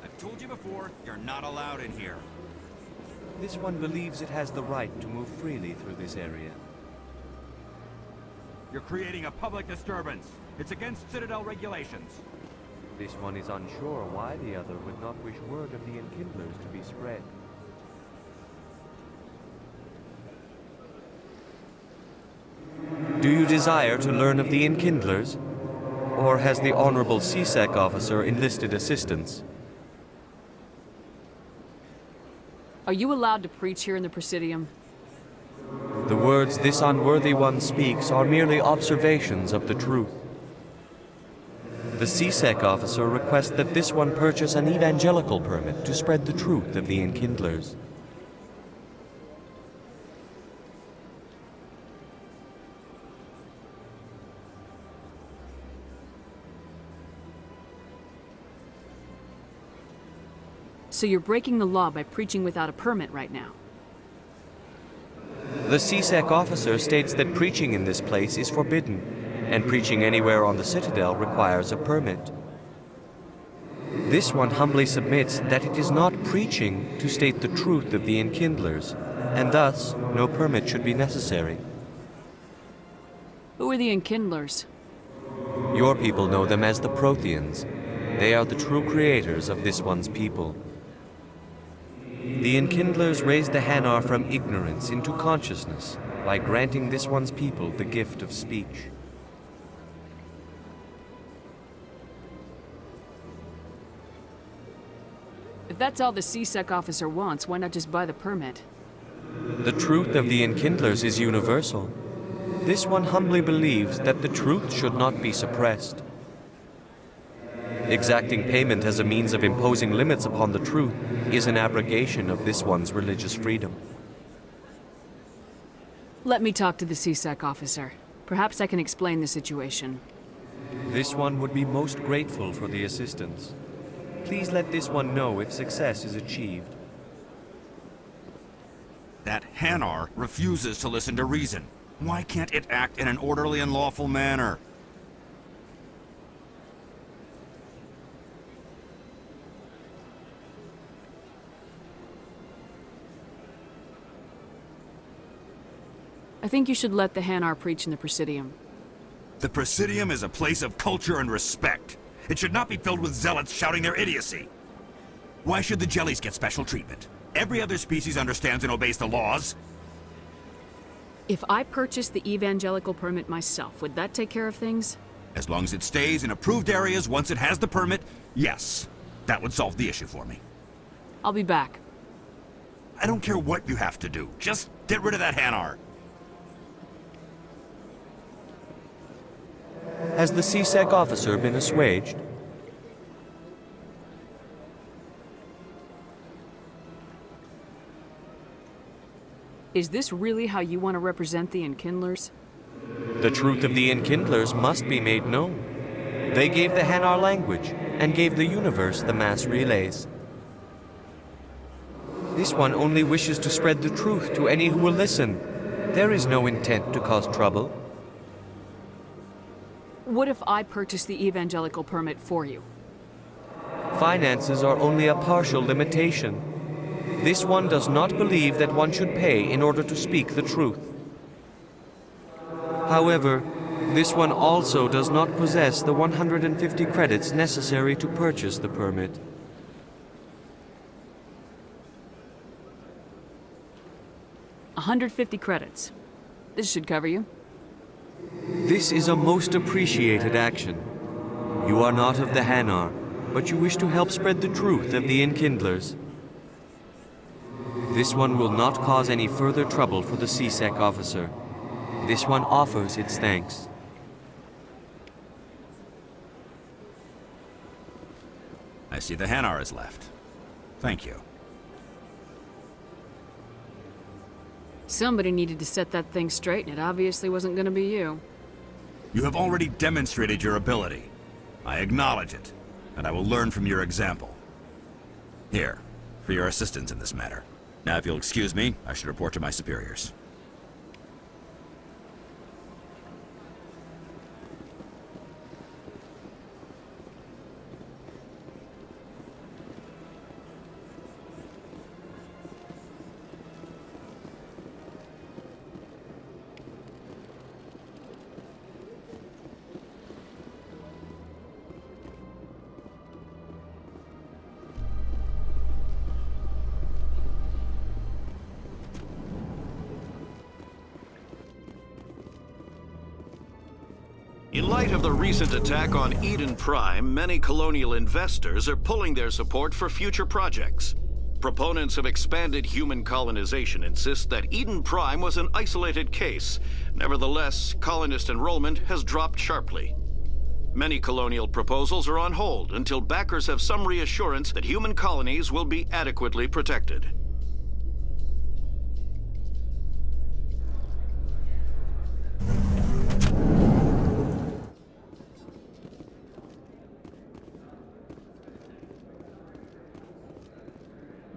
I've told you before, you're not allowed in here. This one believes it has the right to move freely through this area. You're creating a public disturbance. It's against Citadel regulations. This one is unsure why the other would not wish word of the Enkindlers to be spread. Do you desire to learn of the Enkindlers? Or has the Honorable CSEC officer enlisted assistance? Are you allowed to preach here in the Presidium? The words this unworthy one speaks are merely observations of the truth. The CSEC officer requests that this one purchase an evangelical permit to spread the truth of the Enkindlers. So you're breaking the law by preaching without a permit right now? The CSEC officer states that preaching in this place is forbidden, and preaching anywhere on the Citadel requires a permit. This one humbly submits that it is not preaching to state the truth of the Enkindlers, and thus no permit should be necessary. Who are the Enkindlers? Your people know them as the Protheans. They are the true creators of this one's people. The Enkindlers raised the Hanar from ignorance into consciousness by granting this one's people the gift of speech. If that's all the CSEC officer wants, why not just buy the permit? The truth of the Enkindlers is universal. This one humbly believes that the truth should not be suppressed. Exacting payment as a means of imposing limits upon the truth is an abrogation of this one's religious freedom. Let me talk to the CSEC officer. Perhaps I can explain the situation. This one would be most grateful for the assistance. Please let this one know if success is achieved. That Hanar refuses to listen to reason. Why can't it act in an orderly and lawful manner? I think you should let the Hanar preach in the Presidium. The Presidium is a place of culture and respect. It should not be filled with zealots shouting their idiocy. Why should the jellies get special treatment? Every other species understands and obeys the laws. If I purchased the evangelical permit myself, would that take care of things? As long as it stays in approved areas once it has the permit, yes. That would solve the issue for me. I'll be back. I don't care what you have to do. Just get rid of that Hanar. Has the CSEC officer been assuaged? Is this really how you want to represent the Enkindlers? The truth of the Enkindlers must be made known. They gave the Hanar language, and gave the universe the mass relays. This one only wishes to spread the truth to any who will listen. There is no intent to cause trouble. What if I purchase the evangelical permit for you? Finances are only a partial limitation. This one does not believe that one should pay in order to speak the truth. However, this one also does not possess the 150 credits necessary to purchase the permit. $150 credits. This should cover you. This is a most appreciated action. You are not of the Hanar, but you wish to help spread the truth of the Enkindlers. This one will not cause any further trouble for the CSEC officer. This one offers its thanks. I see the Hanar is left. Thank you. Somebody needed to set that thing straight, and it obviously wasn't gonna be you. You have already demonstrated your ability. I acknowledge it, and I will learn from your example. Here, for your assistance in this matter. Now, if you'll excuse me, I should report to my superiors. In light of the recent attack on Eden Prime, many colonial investors are pulling their support for future projects. Proponents of expanded human colonization insist that Eden Prime was an isolated case. Nevertheless, colonist enrollment has dropped sharply. Many colonial proposals are on hold until backers have some reassurance that human colonies will be adequately protected.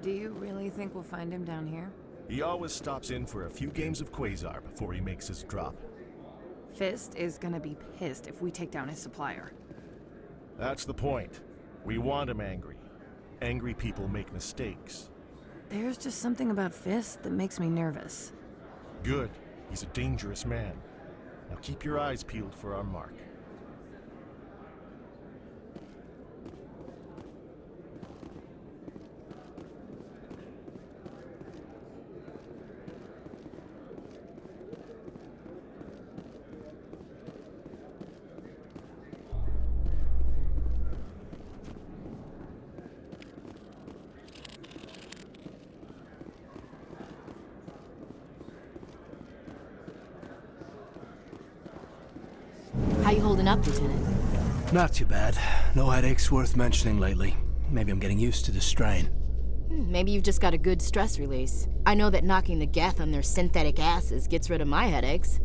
Do you really think we'll find him down here? He always stops in for a few games of Quasar before he makes his drop. Fist is gonna be pissed if we take down his supplier. That's the point. We want him angry. Angry people make mistakes. There's just something about Fist that makes me nervous. Good. He's a dangerous man. Now keep your eyes peeled for our mark. How you holding up, Lieutenant? Not too bad. No headaches worth mentioning lately. Maybe I'm getting used to the strain. Maybe you've just got a good stress release. I know that knocking the Geth on their synthetic asses gets rid of my headaches.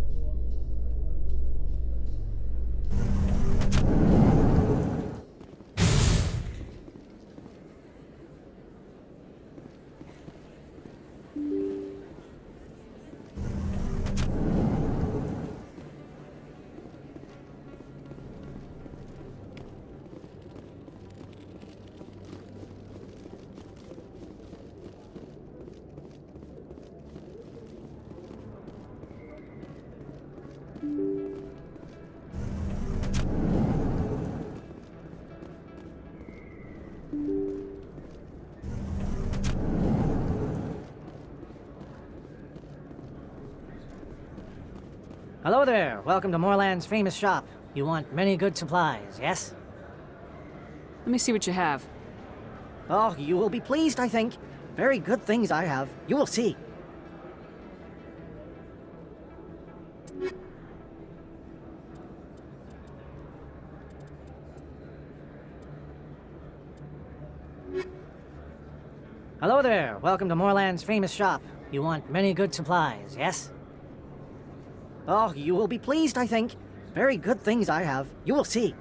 Hello there. Welcome to Moorland's famous shop. You want many good supplies, yes? Let me see what you have. Oh, you will be pleased, I think. Very good things I have. You will see. Hello there. Welcome to Moorland's famous shop. You want many good supplies, yes? Oh, you will be pleased, I think. Very good things I have. You will see.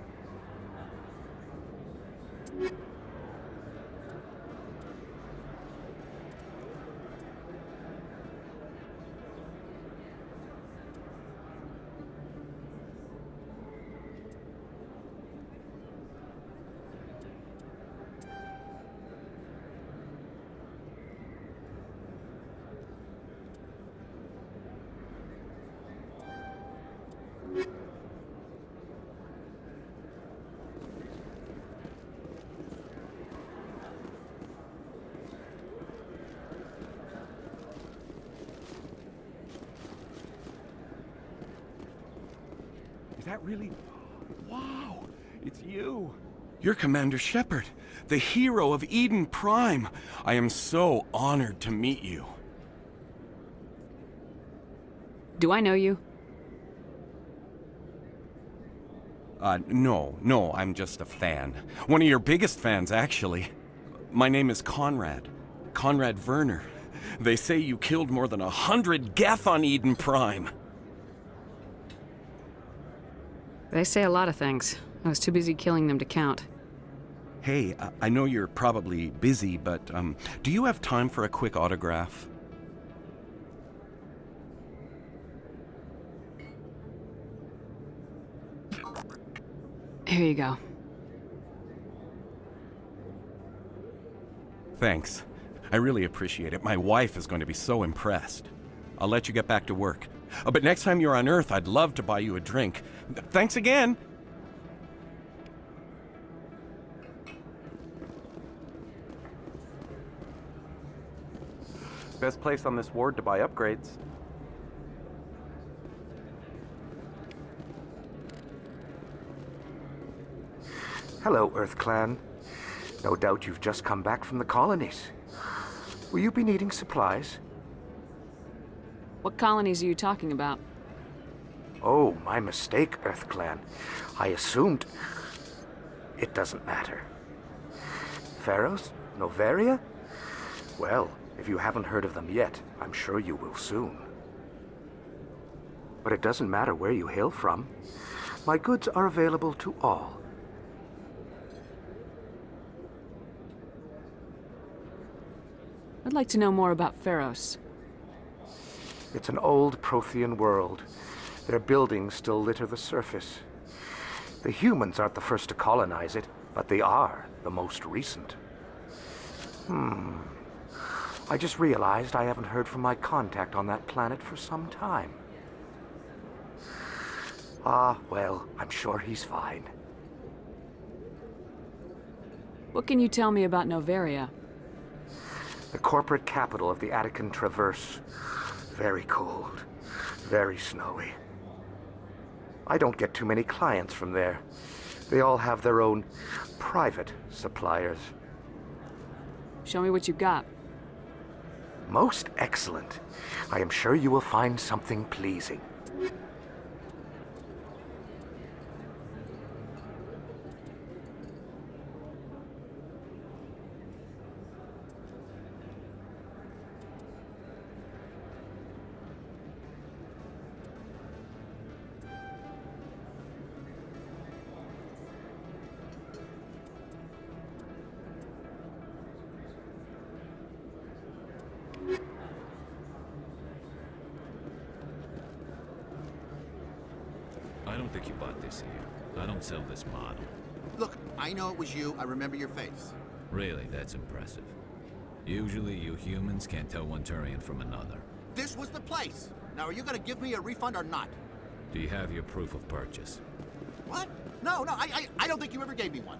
Is that really... Wow! It's you! You're Commander Shepard, the hero of Eden Prime. I am so honored to meet you. Do I know you? No, I'm just a fan. One of your biggest fans, actually. My name is Conrad. Conrad Werner. They say you killed more than 100 Geth on Eden Prime. They say a lot of things. I was too busy killing them to count. Hey, I know you're probably busy, but do you have time for a quick autograph? Here you go. Thanks. I really appreciate it. My wife is going to be so impressed. I'll let you get back to work. But next time you're on Earth, I'd love to buy you a drink. Thanks again! Best place on this ward to buy upgrades. Hello, Earth Clan. No doubt you've just come back from the colonies. Will you be needing supplies? What colonies are you talking about? Oh, my mistake, Earth Clan. I assumed... It doesn't matter. Pharaohs? Noveria? Well, if you haven't heard of them yet, I'm sure you will soon. But it doesn't matter where you hail from. My goods are available to all. I'd like to know more about Pharos. It's an old Prothean world. Their buildings still litter the surface. The humans aren't the first to colonize it, but they are the most recent. I just realized I haven't heard from my contact on that planet for some time. Ah, well, I'm sure he's fine. What can you tell me about Noveria? The corporate capital of the Attican Traverse. Very cold, very snowy. I don't get too many clients from there. They all have their own private suppliers. Show me what you've got. Most excellent. I am sure you will find something pleasing. I don't think you bought this here. I don't sell this model. Look, I know it was you. I remember your face. Really, that's impressive. Usually you humans can't tell one Turian from another. This was the place. Now, are you gonna give me a refund or not? Do you have your proof of purchase? What? No, I don't think you ever gave me one.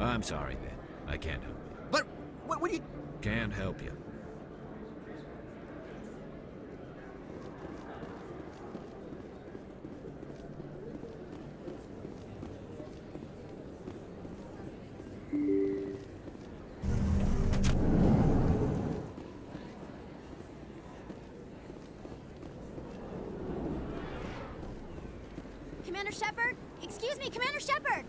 I'm sorry then. I can't help you. But, what do you... Can't help you. Commander Shepard? Excuse me, Commander Shepard!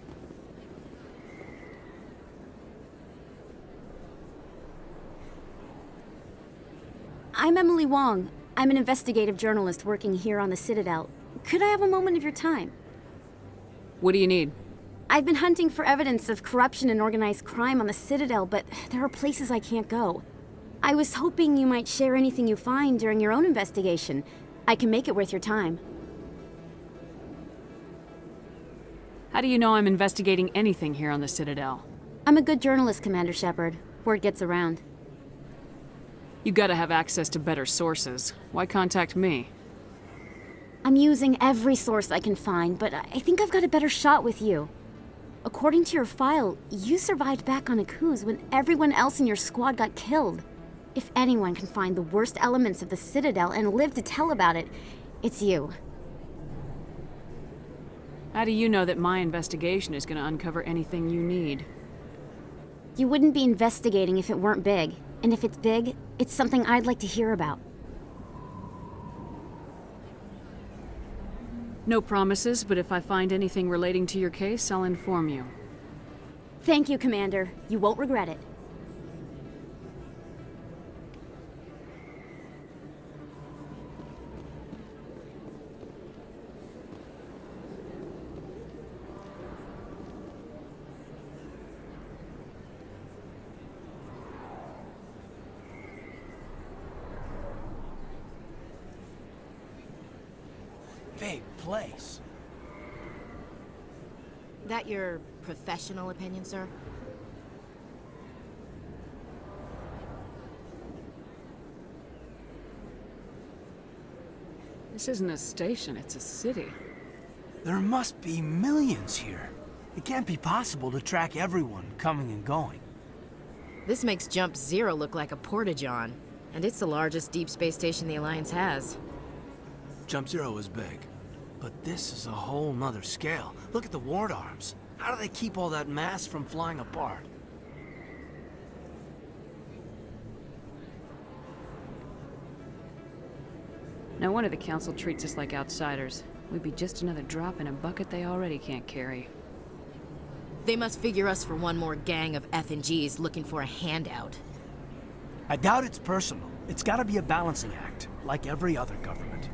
I'm Emily Wong. I'm an investigative journalist working here on the Citadel. Could I have a moment of your time? What do you need? I've been hunting for evidence of corruption and organized crime on the Citadel, but there are places I can't go. I was hoping you might share anything you find during your own investigation. I can make it worth your time. How do you know I'm investigating anything here on the Citadel? I'm a good journalist, Commander Shepard. Word gets around. You gotta have access to better sources. Why contact me? I'm using every source I can find, but I think I've got a better shot with you. According to your file, you survived back on Akuz when everyone else in your squad got killed. If anyone can find the worst elements of the Citadel and live to tell about it, it's you. How do you know that my investigation is gonna uncover anything you need? You wouldn't be investigating if it weren't big. And if it's big, it's something I'd like to hear about. No promises, but if I find anything relating to your case, I'll inform you. Thank you, Commander. You won't regret it. big place. That your professional opinion, sir? This isn't a station, it's a city. There must be millions here. It can't be possible to track everyone coming and going. This makes Jump Zero look like a porta-john, and it's the largest deep space station the Alliance has. Jump Zero is big, but this is a whole nother scale. Look at the ward arms. How do they keep all that mass from flying apart? No wonder the Council treats us like outsiders. We'd be just another drop in a bucket they already can't carry. They must figure us for one more gang of F&Gs looking for a handout. I doubt it's personal. It's gotta be a balancing act, like every other government.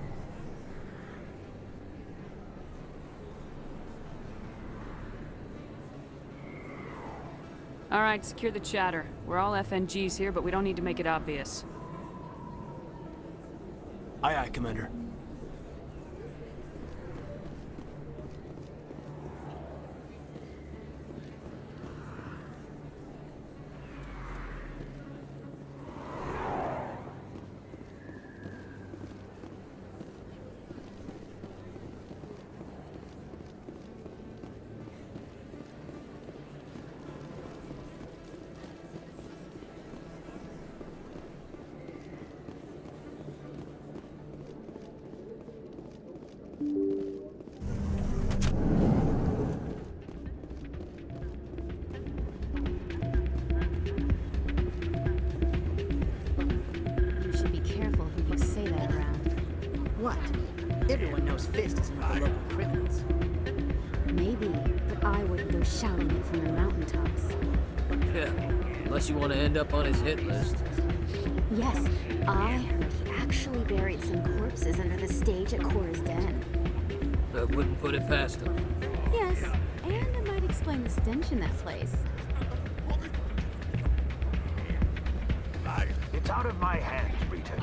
All right, secure the chatter. We're all FNGs here, but we don't need to make it obvious. Aye, aye, Commander. You should be careful who you say that around. What? Everyone knows Fist isn't with the local criminals. Maybe, but I wouldn't go shouting it from the mountaintops. Yeah, unless you want to end up on his hit list. Yes, I heard he actually buried some corpses under the stage at Cora's Den. I wouldn't put it past him. Yes, and it might explain the stench in that place. It's out of my hands, Rita.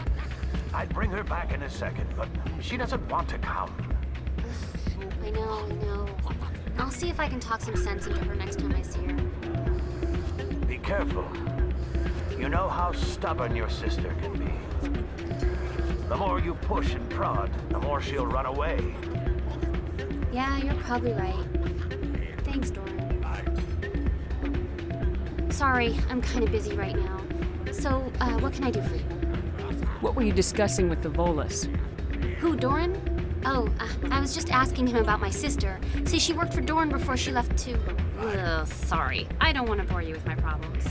I'd bring her back in a second, but she doesn't want to come. I know. I'll see if I can talk some sense into her next time I see her. Be careful. You know how stubborn your sister can be. The more you push and prod, the more she'll run away. Yeah, you're probably right. Thanks, Doran. Sorry, I'm kind of busy right now. So, what can I do for you? What were you discussing with the Volus? Who, Doran? Oh, I was just asking him about my sister. See, she worked for Doran before she left to... Ugh, sorry. I don't want to bore you with my problems.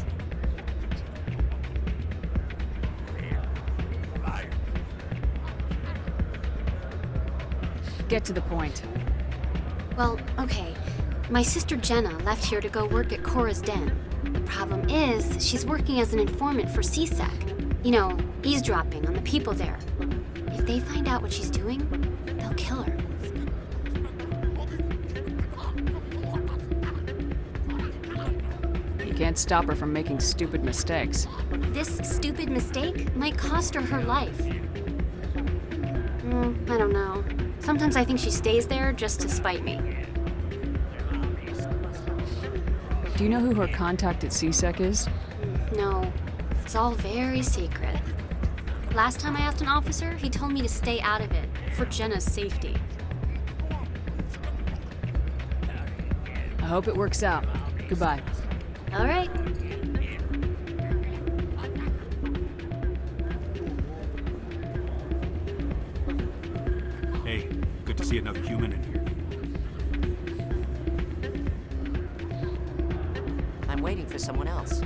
Get to the point. Well, okay. My sister Jenna left here to go work at Cora's Den. The problem is, she's working as an informant for CSEC. You know, eavesdropping on the people there. If they find out what she's doing, they'll kill her. You can't stop her from making stupid mistakes. This stupid mistake might cost her her life. I don't know. Sometimes I think she stays there just to spite me. Do you know who her contact at CSEC is? No, it's all very secret. Last time I asked an officer, he told me to stay out of it, for Jenna's safety. I hope it works out. Goodbye. All right. Hey, good to see another human in here. I'm waiting for someone else.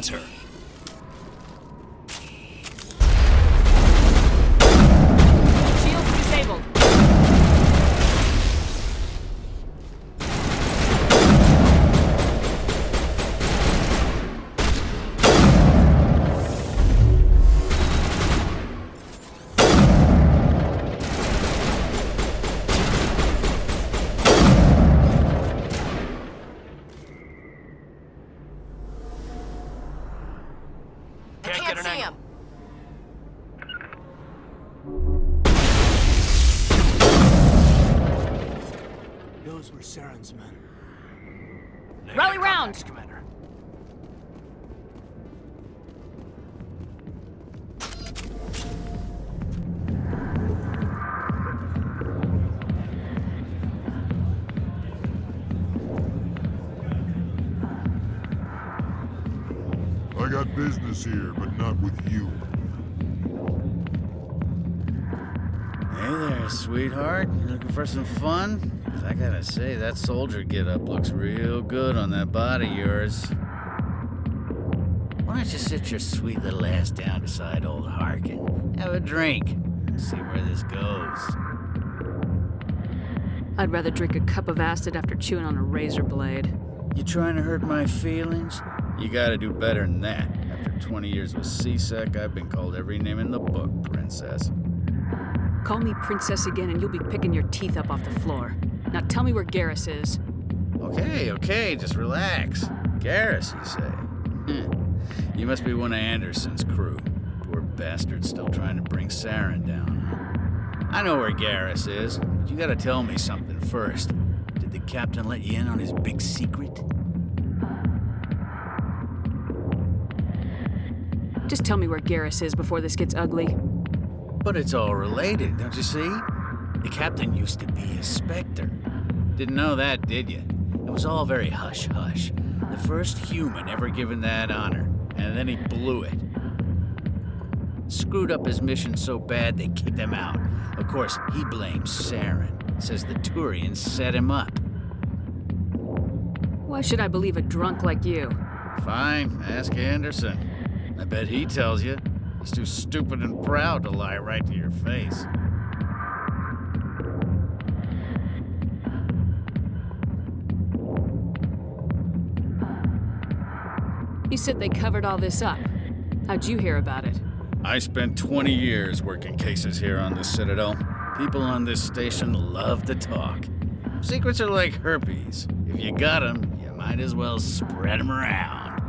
That's her. Shields disabled. I can't see him. Those were Saren's men. Rally round! Commander. I got business here, but not with you. Hey there, sweetheart. You looking for some fun? 'Cause I gotta say, that soldier get-up looks real good on that body of yours. Why don't you sit your sweet little ass down beside old Harkin? Have a drink and see where this goes. I'd rather drink a cup of acid after chewing on a razor blade. You trying to hurt my feelings? You gotta do better than that. After 20 years with C-Sec, I've been called every name in the book, princess. Call me princess again and you'll be picking your teeth up off the floor. Now tell me where Garrus is. Okay, just relax. Garrus, you say? You must be one of Anderson's crew. Poor bastard still trying to bring Saren down, huh? I know where Garrus is, but you gotta tell me something first. Did the captain let you in on his big secret? Just tell me where Garrus is before this gets ugly. But it's all related, don't you see? The captain used to be a Spectre. Didn't know that, did you? It was all very hush-hush. The first human ever given that honor, and then he blew it. Screwed up his mission so bad they kicked him out. Of course, he blames Saren. Says the Turians set him up. Why should I believe a drunk like you? Fine, ask Anderson. I bet he tells you. He's too stupid and proud to lie right to your face. You said they covered all this up. How'd you hear about it? I spent 20 years working cases here on the Citadel. People on this station love to talk. Secrets are like herpes. If you got them, you might as well spread them around.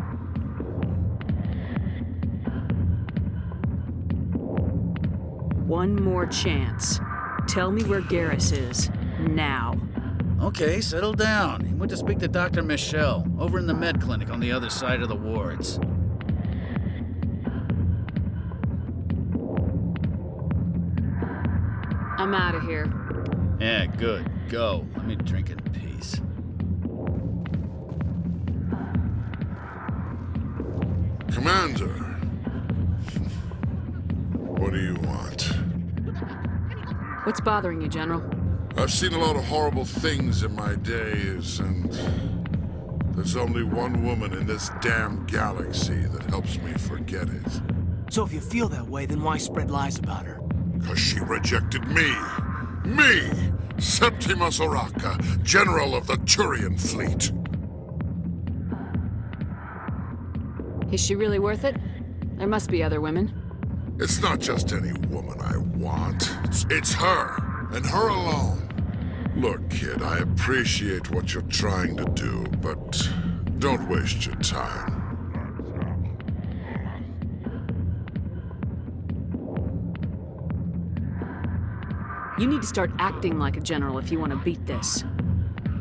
One more chance. Tell me where Garrus is. Now. Okay, settle down. He went to speak to Dr. Michelle, over in the med clinic on the other side of the wards. I'm out of here. Yeah, good. Go. Let me drink in peace. Commander, what do you want? What's bothering you, General? I've seen a lot of horrible things in my days, and there's only one woman in this damn galaxy that helps me forget it. So if you feel that way, then why spread lies about her? 'Cause she rejected me! Me! Septimus Oraka, General of the Turian Fleet! Is she really worth it? There must be other women. It's not just any woman I want. It's her, and her alone. Look, kid, I appreciate what you're trying to do, but don't waste your time. You need to start acting like a general if you want to beat this.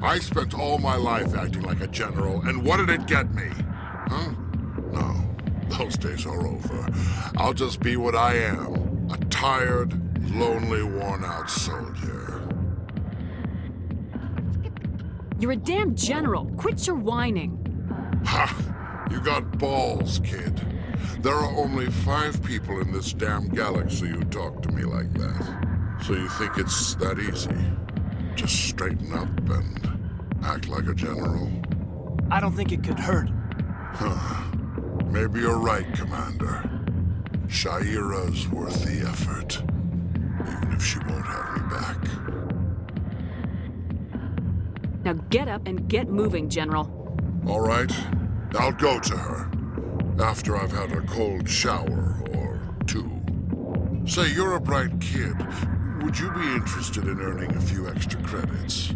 I spent all my life acting like a general, and what did it get me? Huh? No, those days are over. I'll just be what I am, a tired, lonely, worn-out soldier. You're a damn general. Quit your whining. Ha! You got balls, kid. There are only 5 people in this damn galaxy who talk to me like that. So you think it's that easy? Just straighten up and act like a general? I don't think it could hurt. Huh. Maybe you're right, Commander. Shaira's worth the effort, even if she won't have me back. Now get up and get moving, General. All right, I'll go to her. After I've had a cold shower or two. Say, you're a bright kid. Would you be interested in earning a few extra credits?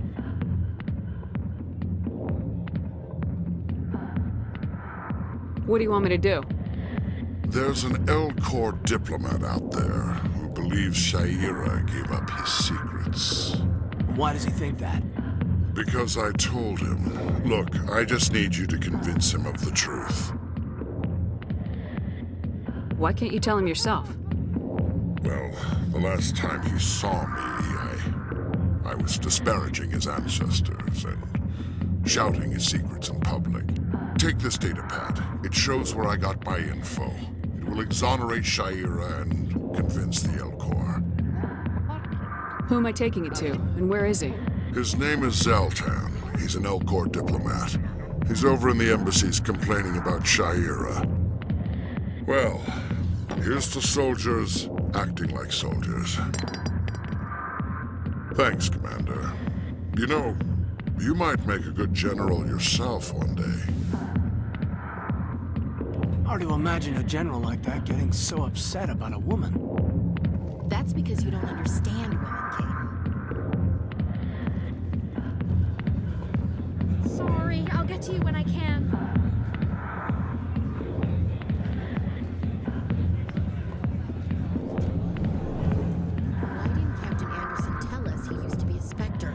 What do you want me to do? There's an L-Corps diplomat out there who believes Shaira gave up his secrets. Why does he think that? Because I told him. Look, I just need you to convince him of the truth. Why can't you tell him yourself? Well, the last time he saw me, I was disparaging his ancestors and shouting his secrets in public. Take this data pad. It shows where I got my info. It will exonerate Shaira and convince the L-Corps. Who am I taking it to, and where is he? His name is Zaltan. He's an L-Corps diplomat. He's over in the embassies complaining about Shaira. Well, here's to soldiers acting like soldiers. Thanks, Commander. You know, you might make a good general yourself one day. Hard to imagine a general like that getting so upset about a woman. That's because you don't understand women, Kate. Sorry, I'll get to you when I can. Why didn't Captain Anderson tell us he used to be a Spectre?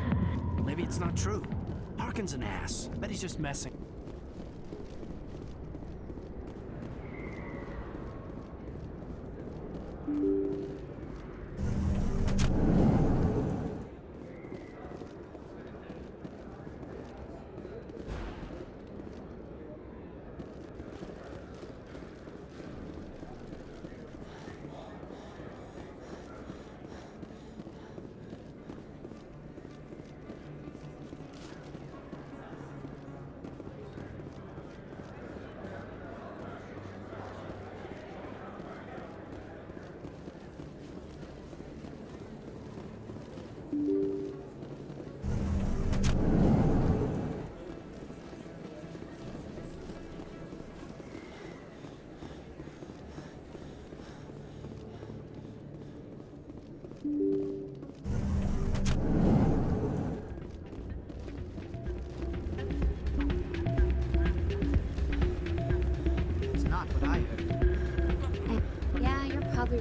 Maybe it's not true. Harkin's an ass. Bet he's just messing.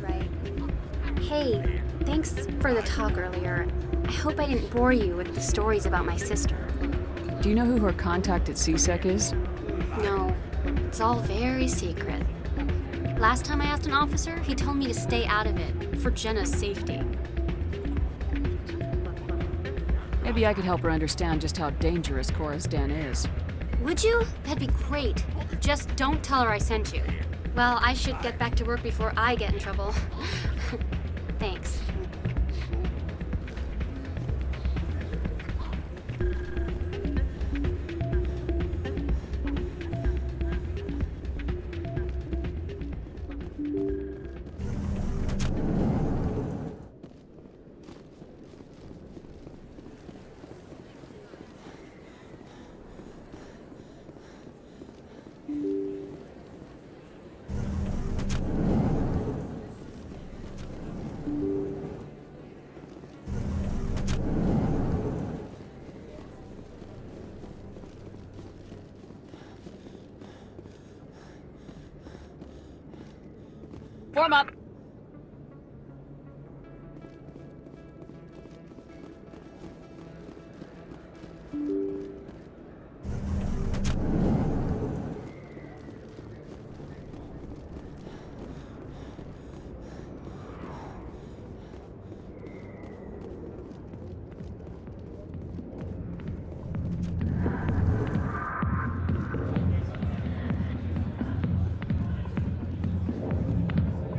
Right. Hey, thanks for the talk earlier. I hope I didn't bore you with the stories about my sister. Do you know who her contact at CSEC is? No, it's all very secret. Last time I asked an officer, he told me to stay out of it, for Jenna's safety. Maybe I could help her understand just how dangerous Chorus Den is. Would you? That'd be great. Just don't tell her I sent you. Well, I should get back to work before I get in trouble. Thanks. Form up.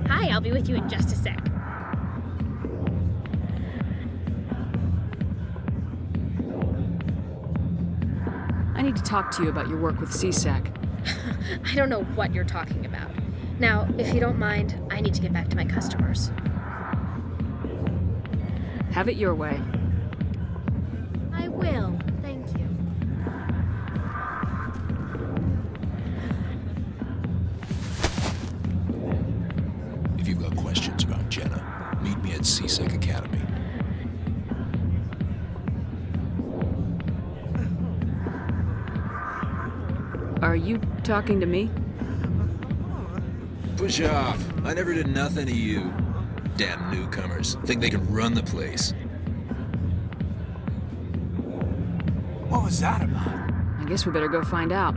Hi, I'll be with you in just a sec. I need to talk to you about your work with CSEC. I don't know what you're talking about. Now, if you don't mind, I need to get back to my customers. Have it your way. I will. Thank you. If you've got questions about Jenna, meet me at CSEC Academy. Are you talking to me? Push off. I never did nothing to you. Damn newcomers. Think they can run the place. What was that about? I guess we better go find out.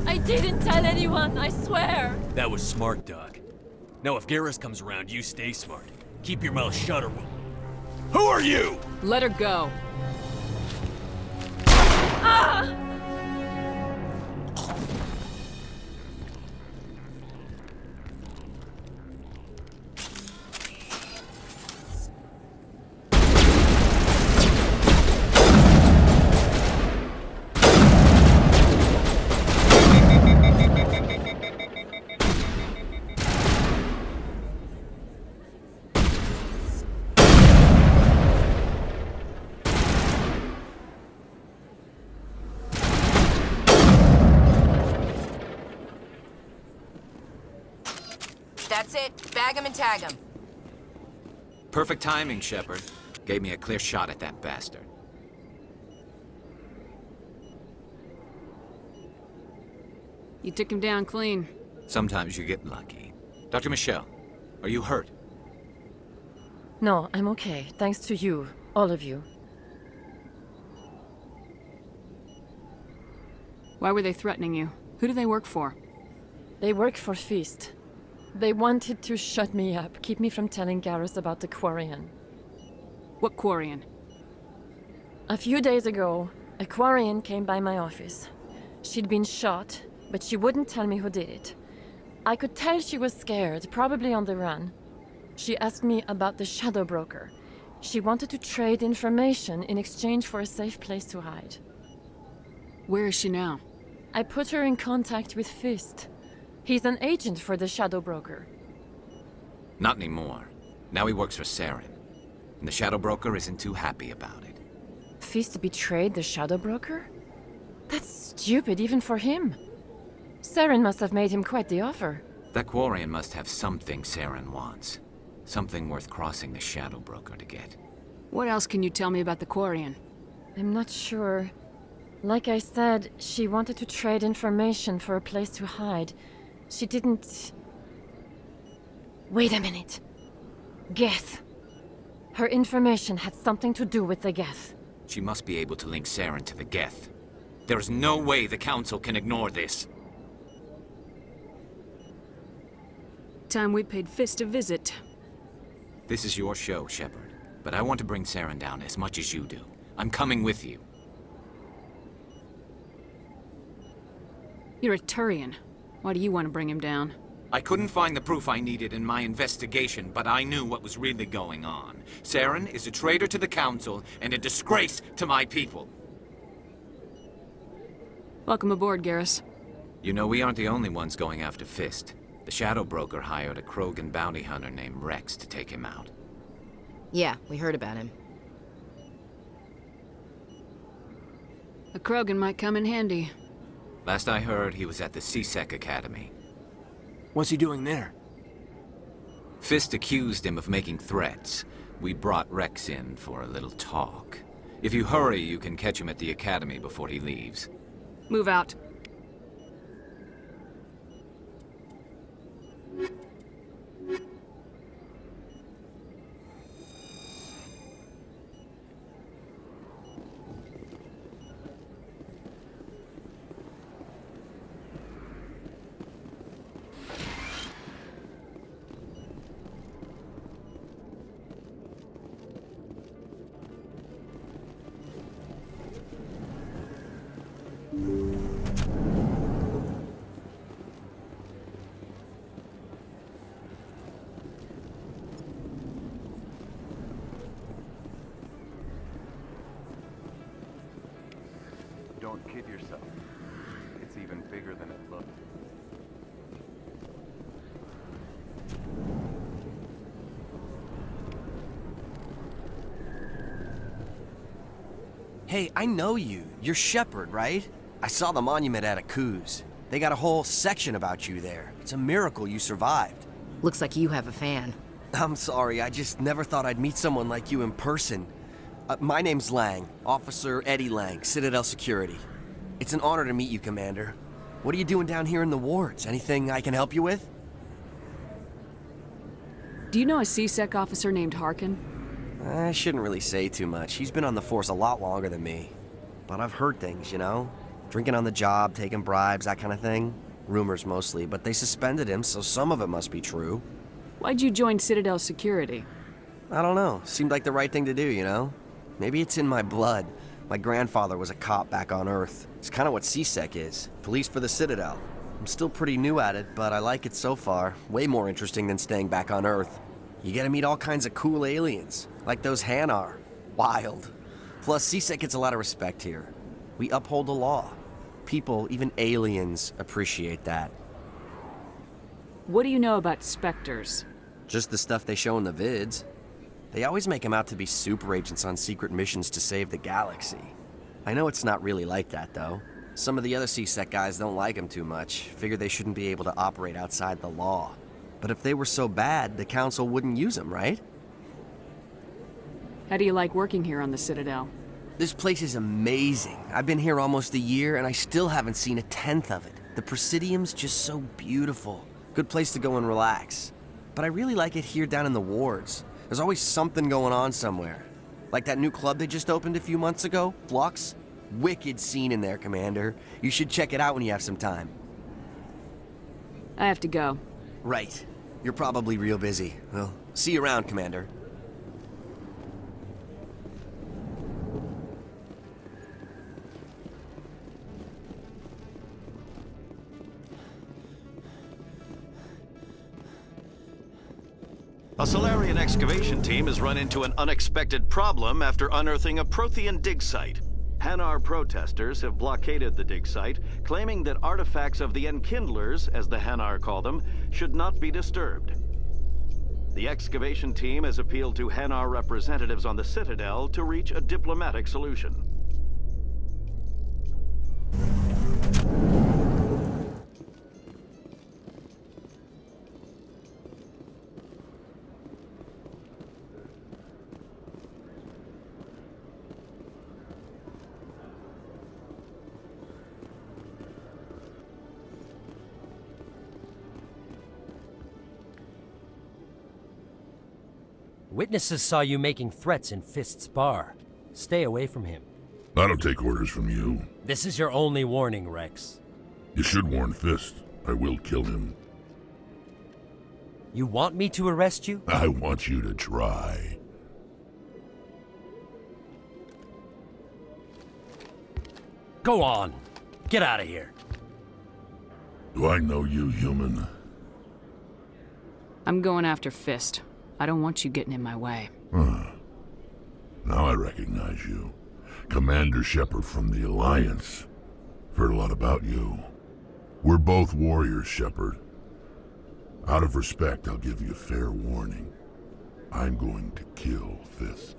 I didn't tell anyone, I swear! That was smart, Doc. Now if Garrus comes around, you stay smart. Keep your mouth shut or we'll... Who are you? Let her go. Ah! That's it. Bag him and tag him. Perfect timing, Shepard. Gave me a clear shot at that bastard. You took him down clean. Sometimes you get lucky. Dr. Michelle, are you hurt? No, I'm okay. Thanks to you. All of you. Why were they threatening you? Who do they work for? They work for Feast. They wanted to shut me up, keep me from telling Garrus about the Quarian. What Quarian? A few days ago, a Quarian came by my office. She'd been shot, but she wouldn't tell me who did it. I could tell she was scared, probably on the run. She asked me about the Shadow Broker. She wanted to trade information in exchange for a safe place to hide. Where is she now? I put her in contact with Fist. He's an agent for the Shadow Broker. Not anymore. Now he works for Saren. And the Shadow Broker isn't too happy about it. Fist betrayed the Shadow Broker? That's stupid even for him. Saren must have made him quite the offer. That Quarian must have something Saren wants. Something worth crossing the Shadow Broker to get. What else can you tell me about the Quarian? I'm not sure. Like I said, she wanted to trade information for a place to hide. She didn't... Wait a minute. Geth. Her information had something to do with the Geth. She must be able to link Saren to the Geth. There's no way the Council can ignore this. Time we paid Fist a visit. This is your show, Shepard. But I want to bring Saren down as much as you do. I'm coming with you. You're a Turian. Why do you want to bring him down? I couldn't find the proof I needed in my investigation, but I knew what was really going on. Saren is a traitor to the Council and a disgrace to my people. Welcome aboard, Garrus. You know, we aren't the only ones going after Fist. The Shadow Broker hired a Krogan bounty hunter named Rex to take him out. Yeah, we heard about him. A Krogan might come in handy. Last I heard, he was at the CSEC Academy. What's he doing there? Fist accused him of making threats. We brought Rex in for a little talk. If you hurry, you can catch him at the Academy before he leaves. Move out. kid yourself. It's even bigger than it looks. Hey, I know you. You're Shepard, right? I saw the monument at Aku's. They got a whole section about you there. It's a miracle you survived. Looks like you have a fan. I'm sorry, I just never thought I'd meet someone like you in person. My name's Lang, Officer Eddie Lang, Citadel Security. It's an honor to meet you, Commander. What are you doing down here in the wards? Anything I can help you with? Do you know a C-Sec officer named Harkin? I shouldn't really say too much. He's been on the force a lot longer than me. But I've heard things, you know? Drinking on the job, taking bribes, that kind of thing. Rumors mostly, but they suspended him, so some of it must be true. Why'd you join Citadel Security? I don't know. Seemed like the right thing to do, you know? Maybe it's in my blood. My grandfather was a cop back on Earth. It's kind of what C-Sec is. Police for the Citadel. I'm still pretty new at it, but I like it so far. Way more interesting than staying back on Earth. You get to meet all kinds of cool aliens, like those Hanar. Wild. Plus, C-Sec gets a lot of respect here. We uphold the law. People, even aliens, appreciate that. What do you know about Spectres? Just the stuff they show in the vids. They always make them out to be super agents on secret missions to save the galaxy. I know it's not really like that, though. Some of the other C-Sec guys don't like them too much, figure they shouldn't be able to operate outside the law. But if they were so bad, the Council wouldn't use them, right? How do you like working here on the Citadel? This place is amazing. I've been here almost a year, and I still haven't seen a tenth of it. The Presidium's just so beautiful. Good place to go and relax. But I really like it here down in the wards. There's always something going on somewhere. Like that new club they just opened a few months ago, Flux. Wicked scene in there, Commander. You should check it out when you have some time. I have to go. Right. You're probably real busy. Well, see you around, Commander. A Solarian excavation team has run into an unexpected problem after unearthing a Prothean dig site. Hanar protesters have blockaded the dig site, claiming that artifacts of the Enkindlers, as the Hanar call them, should not be disturbed. The excavation team has appealed to Hanar representatives on the Citadel to reach a diplomatic solution. Witnesses saw you making threats in Fist's bar. Stay away from him. I don't take orders from you. This is your only warning, Rex. You should warn Fist. I will kill him. You want me to arrest you? I want you to try. Go on. Get out of here. Do I know you, human? I'm going after Fist. I don't want you getting in my way. Now I recognize you. Commander Shepard from the Alliance. Heard a lot about you. We're both warriors, Shepard. Out of respect, I'll give you a fair warning. I'm going to kill Fist.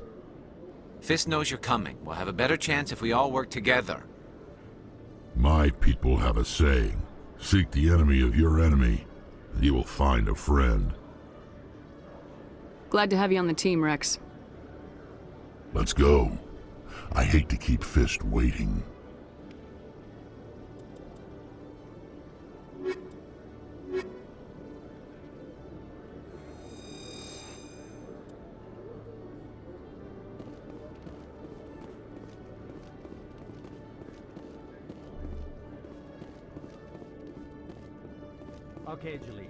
Fist knows you're coming. We'll have a better chance if we all work together. My people have a saying. Seek the enemy of your enemy, and you will find a friend. Glad to have you on the team, Rex. Let's go. I hate to keep Fist waiting. Okay, Jalid.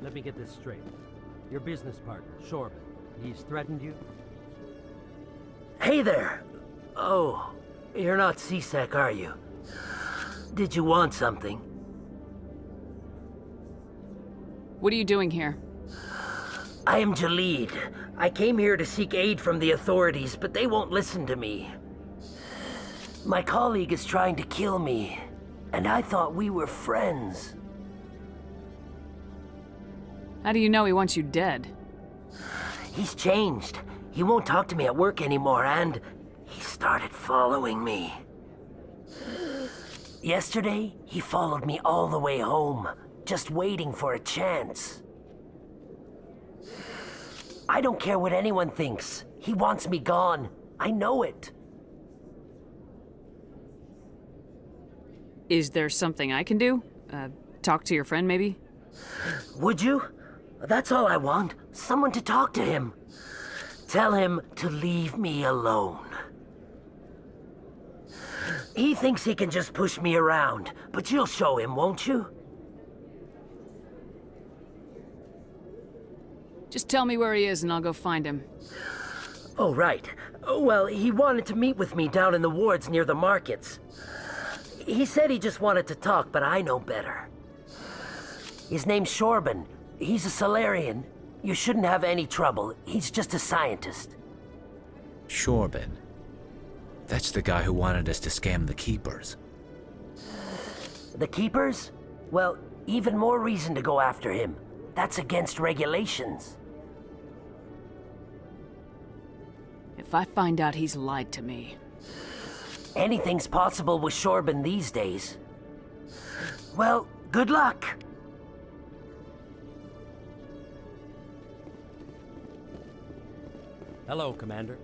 Let me get this straight. Your business partner, Shorban, he's threatened you? Hey there! Oh, you're not C-Sec, are you? Did you want something? What are you doing here? I am Jalid. I came here to seek aid from the authorities, but they won't listen to me. My colleague is trying to kill me, and I thought we were friends. How do you know he wants you dead? He's changed. He won't talk to me at work anymore, and he started following me. Yesterday, he followed me all the way home, just waiting for a chance. I don't care what anyone thinks. He wants me gone. I know it. Is there something I can do? Talk to your friend, maybe? Would you? That's all I want. Someone to talk to him. Tell him to leave me alone. He thinks he can just push me around, but you'll show him, won't you? Just tell me where he is and I'll go find him. Oh, right. Well, he wanted to meet with me down in the wards near the markets. He said he just wanted to talk, but I know better. His name's Shorban. He's a Solarian. You shouldn't have any trouble. He's just a scientist. Shorban. That's the guy who wanted us to scam the Keepers. The Keepers? Well, even more reason to go after him. That's against regulations. If I find out he's lied to me... Anything's possible with Shorban these days. Well, good luck. Hello, Commander.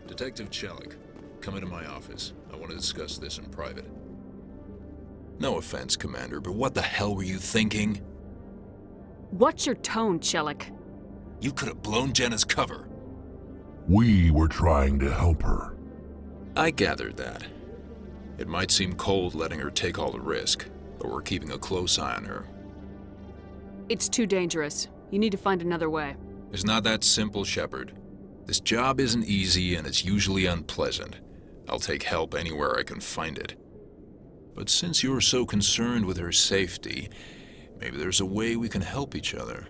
Detective Chelik, come into my office. I want to discuss this in private. No offense, Commander, but what the hell were you thinking? What's your tone, Chelik? You could have blown Jenna's cover. We were trying to help her. I gathered that. It might seem cold letting her take all the risk, but we're keeping a close eye on her. It's too dangerous. You need to find another way. It's not that simple, Shepard. This job isn't easy and it's usually unpleasant. I'll take help anywhere I can find it. But since you're so concerned with her safety, maybe there's a way we can help each other.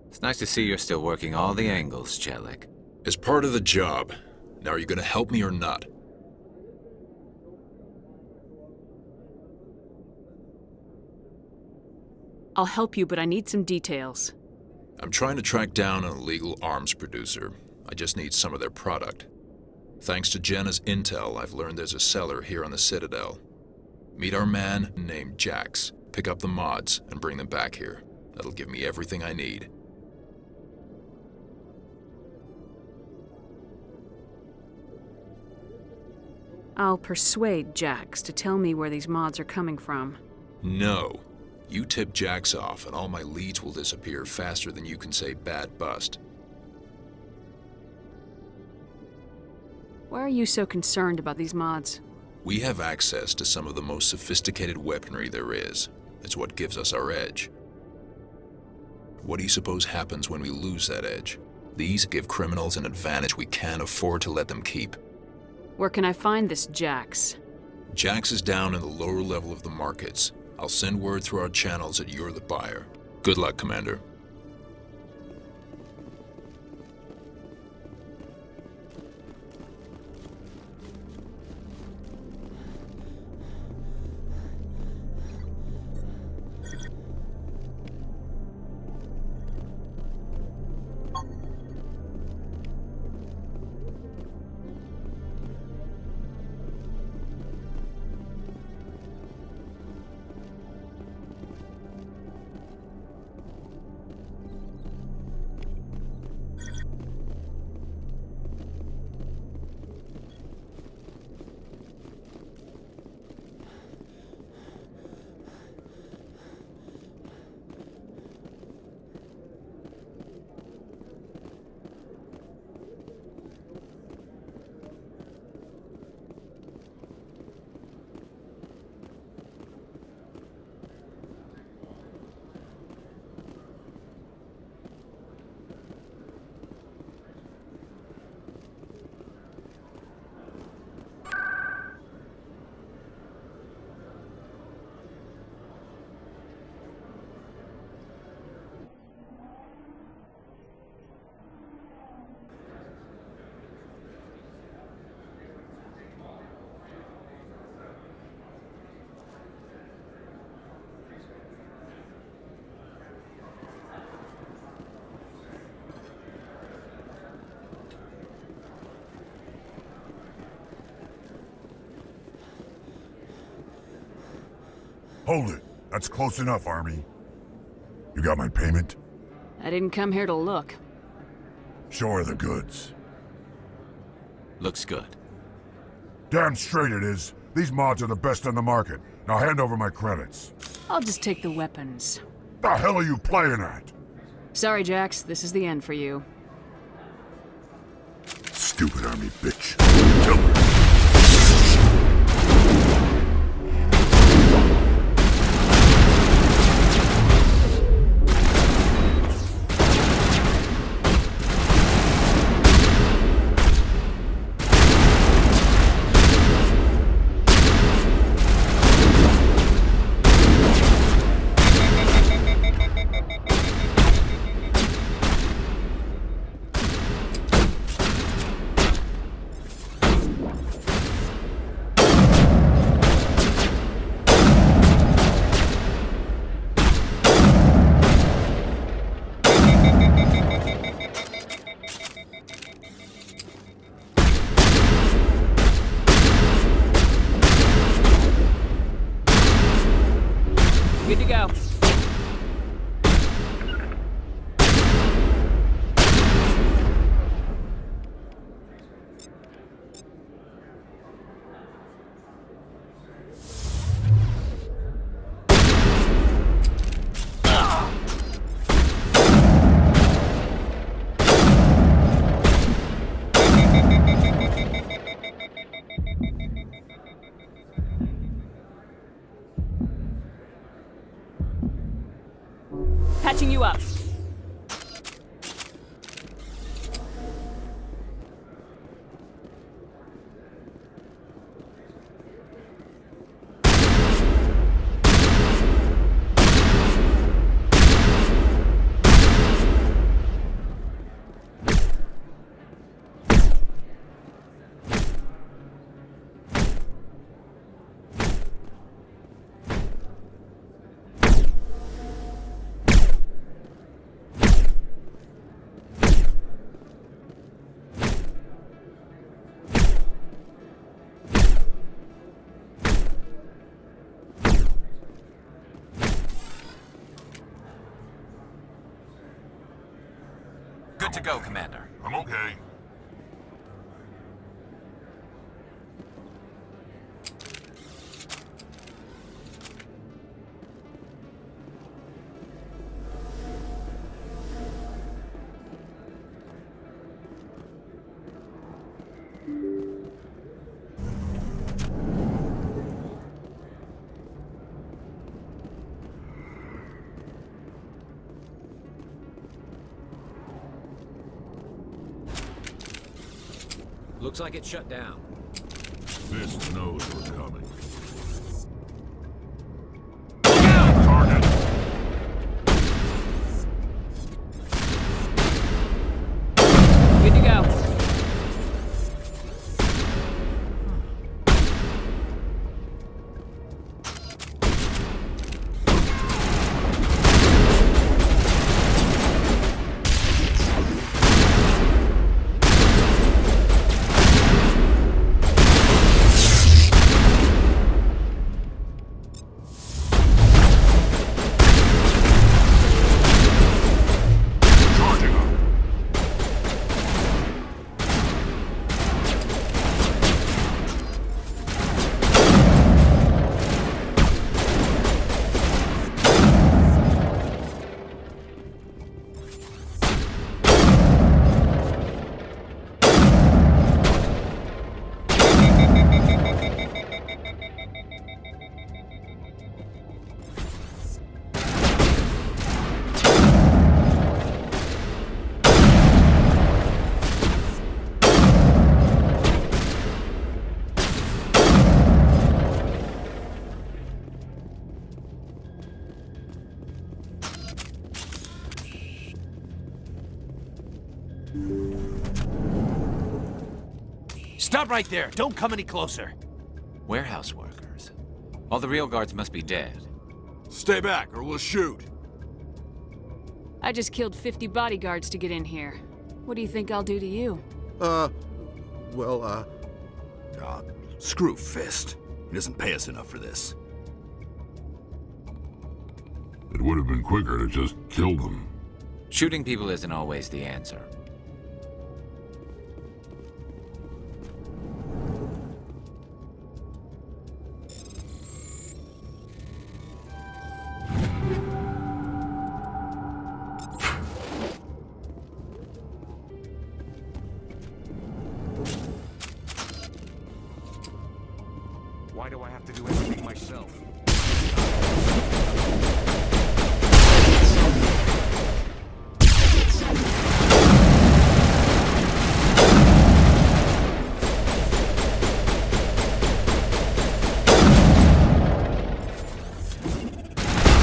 It's nice to see you're still working all the angles, Chelik. As part of the job. Now, are you gonna help me or not? I'll help you, but I need some details. I'm trying to track down an illegal arms producer. I just need some of their product. Thanks to Jenna's intel, I've learned there's a seller here on the Citadel. Meet our man named Jax, pick up the mods, and bring them back here. That'll give me everything I need. I'll persuade Jax to tell me where these mods are coming from. No. You tip Jax off, and all my leads will disappear faster than you can say bad bust. Why are you so concerned about these mods? We have access to some of the most sophisticated weaponry there is. It's what gives us our edge. What do you suppose happens when we lose that edge? These give criminals an advantage we can't afford to let them keep. Where can I find this Jax? Jax is down in the lower level of the markets. I'll send word through our channels that you're the buyer. Good luck, Commander. Hold it. That's close enough, Army. You got my payment? I didn't come here to look. Show her the goods. Looks good. Damn straight it is. These mods are the best on the market. Now hand over my credits. I'll just take the weapons. The hell are you playing at? Sorry, Jax. This is the end for you. Stupid Army bitch. Kill her. Good to go. Patching you up. Good to go, Commander. I'm okay. Looks like it's shut down. Fist knows we're coming. Good to go. Stop right there! Don't come any closer! Warehouse workers. All the real guards must be dead. Stay back, or we'll shoot. I just killed 50 bodyguards to get in here. What do you think I'll do to you? Screw Fist. He doesn't pay us enough for this. It would have been quicker to just kill them. Shooting people isn't always the answer. Why do I have to do everything myself?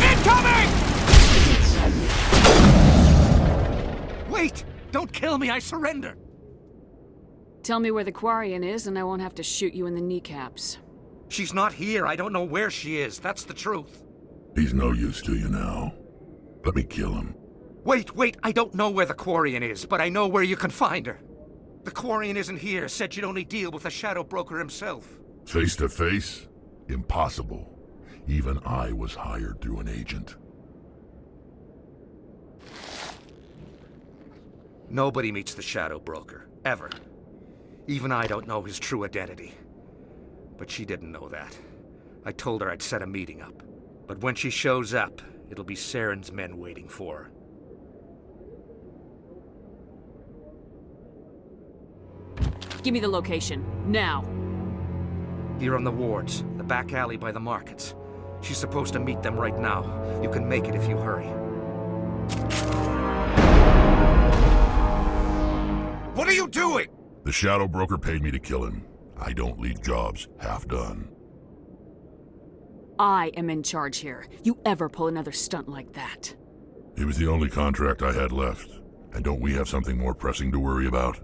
Incoming! Wait! Don't kill me, I surrender! Tell me where the Quarian is and I won't have to shoot you in the kneecaps. She's not here. I don't know where she is. That's the truth. He's no use to you now. Let me kill him. Wait. I don't know where the Quarian is, but I know where you can find her. The Quarian isn't here. Said you'd only deal with the Shadow Broker himself. Face to face? Impossible. Even I was hired through an agent. Nobody meets the Shadow Broker. Ever. Even I don't know his true identity. But she didn't know that. I told her I'd set a meeting up. But when she shows up, it'll be Saren's men waiting for her. Give me the location, now. Here on the wards, the back alley by the markets. She's supposed to meet them right now. You can make it if you hurry. What are you doing? The Shadow Broker paid me to kill him. I don't leave jobs half done. I am in charge here. You ever pull another stunt like that? It was the only contract I had left. And don't we have something more pressing to worry about?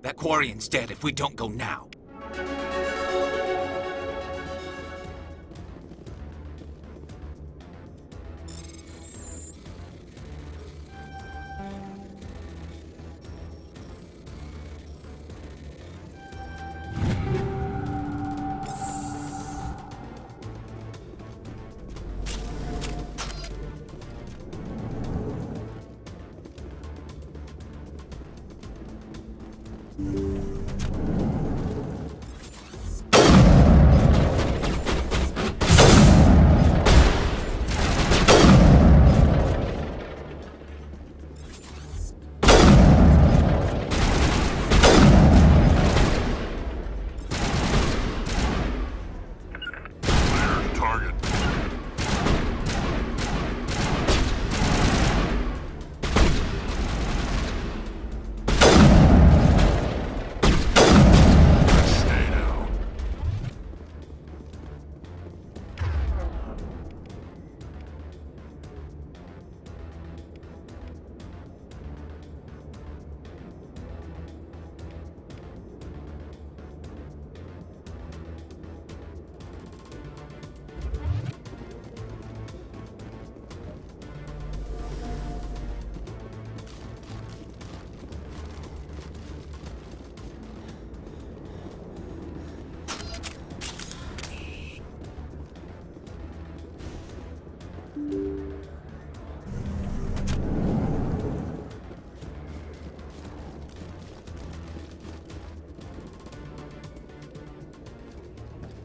That Quarian's dead if we don't go now.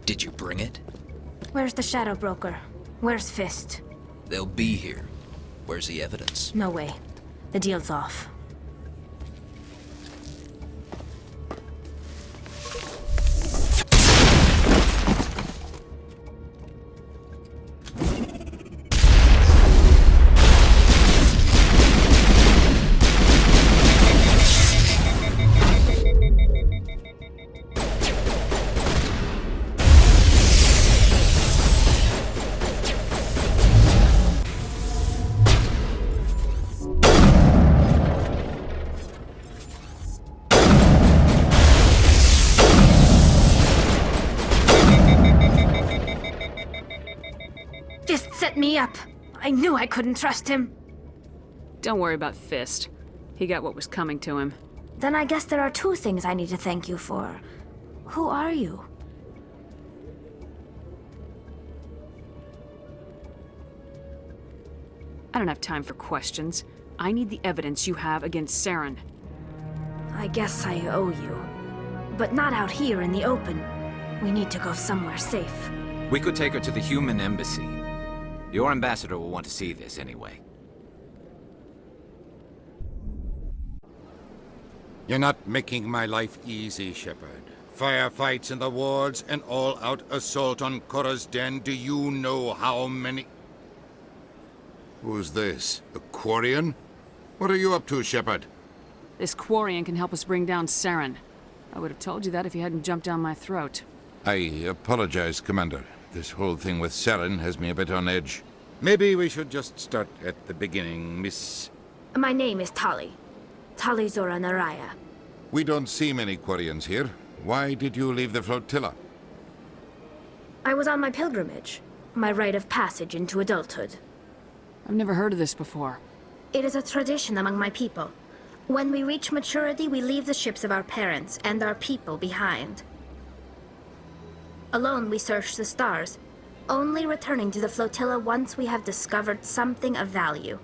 Did you bring it? Where's the Shadow Broker? Where's Fist? They'll be here. Where's the evidence? No way. The deal's off. Fist set me up. I knew I couldn't trust him. Don't worry about Fist. He got what was coming to him. Then I guess there are two things I need to thank you for. Who are you? I don't have time for questions. I need the evidence you have against Saren. I guess I owe you. But not out here in the open. We need to go somewhere safe. We could take her to the human embassy. Your ambassador will want to see this anyway. You're not making my life easy, Shepard. Firefights in the wards, an all-out assault on Korra's den. Do you know how many... Who's this? A Quarian? What are you up to, Shepard? This Quarian can help us bring down Saren. I would have told you that if you hadn't jumped down my throat. I apologize, Commander. This whole thing with Saren has me a bit on edge. Maybe we should just start at the beginning, Miss... My name is Tali. Tali Zora Naraya. We don't see many Quarians here. Why did you leave the flotilla? I was on my pilgrimage. My rite of passage into adulthood. I've never heard of this before. It is a tradition among my people. When we reach maturity, we leave the ships of our parents and our people behind. Alone, we search the stars, only returning to the flotilla once we have discovered something of value.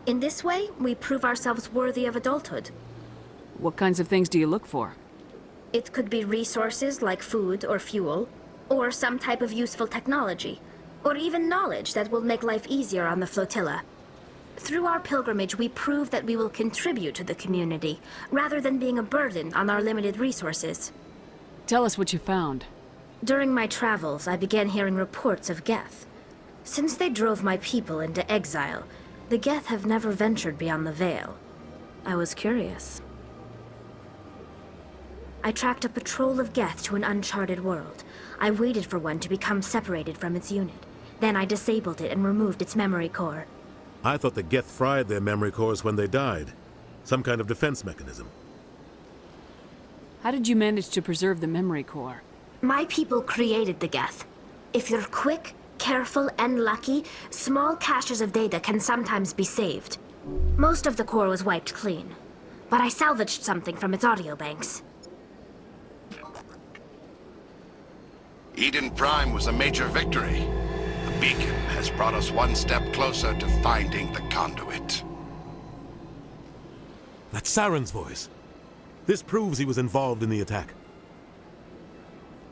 In this way, we prove ourselves worthy of adulthood. What kinds of things do you look for? It could be resources like food or fuel, or some type of useful technology, or even knowledge that will make life easier on the flotilla. Through our pilgrimage, we prove that we will contribute to the community, rather than being a burden on our limited resources. Tell us what you found. During my travels, I began hearing reports of Geth. Since they drove my people into exile, the Geth have never ventured beyond the Veil. I was curious. I tracked a patrol of Geth to an uncharted world. I waited for one to become separated from its unit. Then I disabled it and removed its memory core. I thought the Geth fried their memory cores when they died. Some kind of defense mechanism. How did you manage to preserve the memory core? My people created the Geth. If you're quick, careful, and lucky, small caches of data can sometimes be saved. Most of the core was wiped clean, but I salvaged something from its audio banks. Eden Prime was a major victory. The beacon has brought us one step closer to finding the conduit. That's Saren's voice. This proves he was involved in the attack.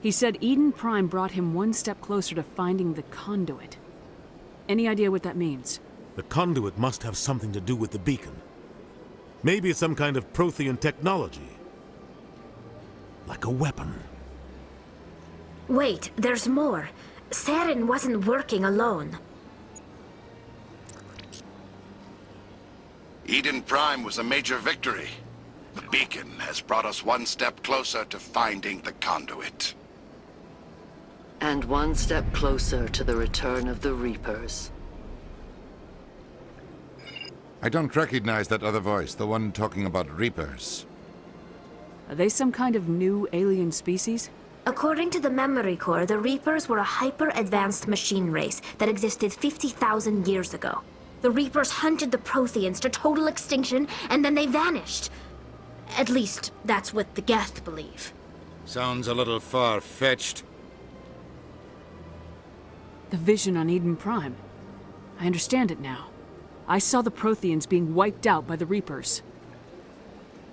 He said Eden Prime brought him one step closer to finding the conduit. Any idea what that means? The conduit must have something to do with the beacon. Maybe it's some kind of Prothean technology. Like a weapon. Wait, there's more. Saren wasn't working alone. Eden Prime was a major victory. The beacon has brought us one step closer to finding the conduit. And one step closer to the return of the Reapers. I don't recognize that other voice, the one talking about Reapers. Are they some kind of new alien species? According to the memory core, the Reapers were a hyper-advanced machine race that existed 50,000 years ago. The Reapers hunted the Protheans to total extinction, and then they vanished. At least, that's what the Geth believe. Sounds a little far-fetched. The vision on Eden Prime. I understand it now. I saw the Protheans being wiped out by the Reapers.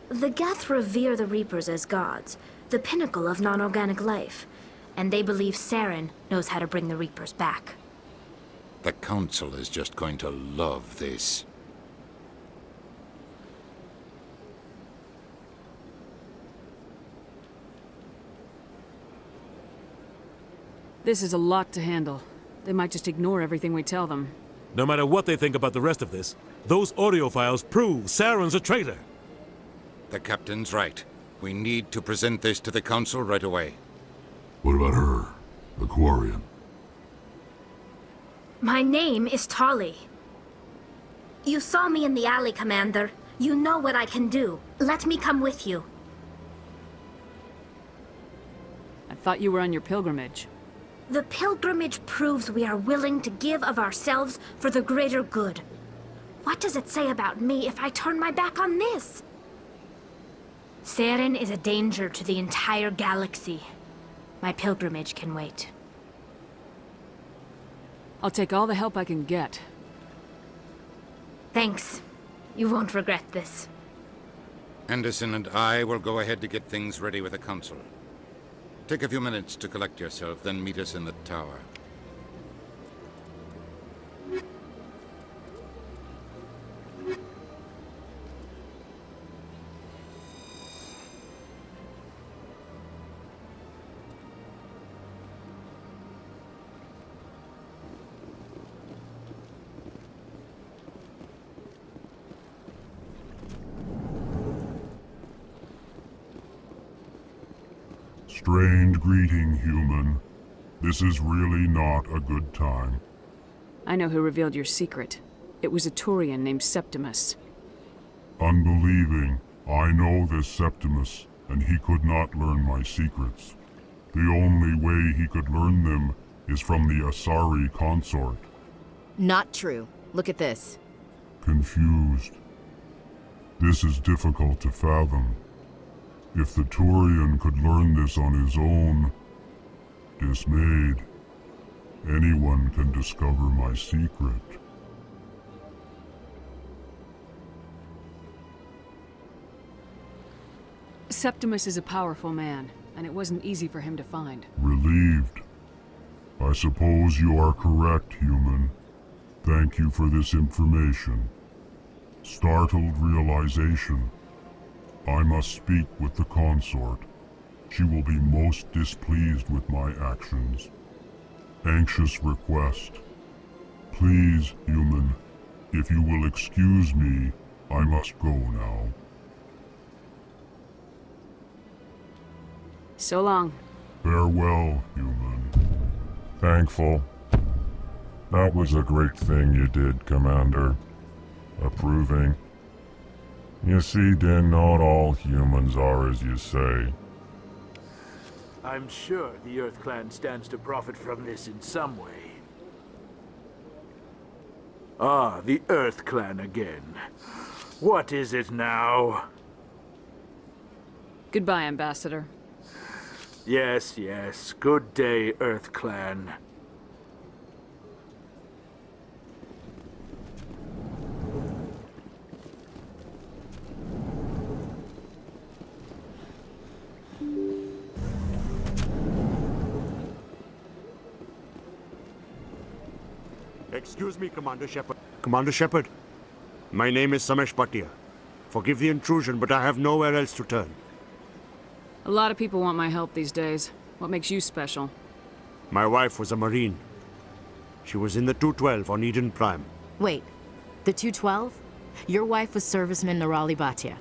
The Geth revere the Reapers as gods, the pinnacle of non-organic life. and they believe Saren knows how to bring the Reapers back. The Council is just going to love this. This is a lot to handle. They might just ignore everything we tell them. No matter what they think about the rest of this, those audio files prove Saren's a traitor. The Captain's right. We need to present this to the Council right away. What about her? The Quarian? My name is Tali. You saw me in the alley, Commander. You know what I can do. Let me come with you. I thought you were on your pilgrimage. The pilgrimage proves we are willing to give of ourselves for the greater good. What does it say about me if I turn my back on this? Saren is a danger to the entire galaxy. My pilgrimage can wait. I'll take all the help I can get. Thanks. You won't regret this. Anderson and I will go ahead to get things ready with the Council. Take a few minutes to collect yourself, then meet us in the tower. Strange greeting, human. This is really not a good time. I know who revealed your secret. It was a Turian named Septimus. Unbelieving, I know this Septimus, and he could not learn my secrets. The only way he could learn them is from the Asari consort. Not true. Look at this. Confused. This is difficult to fathom. If the Turian could learn this on his own, dismayed, anyone can discover my secret. Septimus is a powerful man, and it wasn't easy for him to find. Relieved. I suppose you are correct, human. Thank you for this information. Startled realization. I must speak with the consort. She will be most displeased with my actions. Anxious request. Please, human, if you will excuse me, I must go now. So long. Farewell, human. Thankful. That was a great thing you did, Commander. Approving. You see, Din, not all humans are as you say. I'm sure the Earth Clan stands to profit from this in some way. Ah, the Earth Clan again. What is it now? Goodbye, Ambassador. Yes, yes. Good day, Earth Clan. Excuse me, Commander Shepard. Commander Shepard, my name is Samesh Bhatia. Forgive the intrusion, but I have nowhere else to turn. A lot of people want my help these days. What makes you special? My wife was a Marine. She was in the 212 on Eden Prime. Wait, the 212? Your wife was serviceman Nirali Bhatia.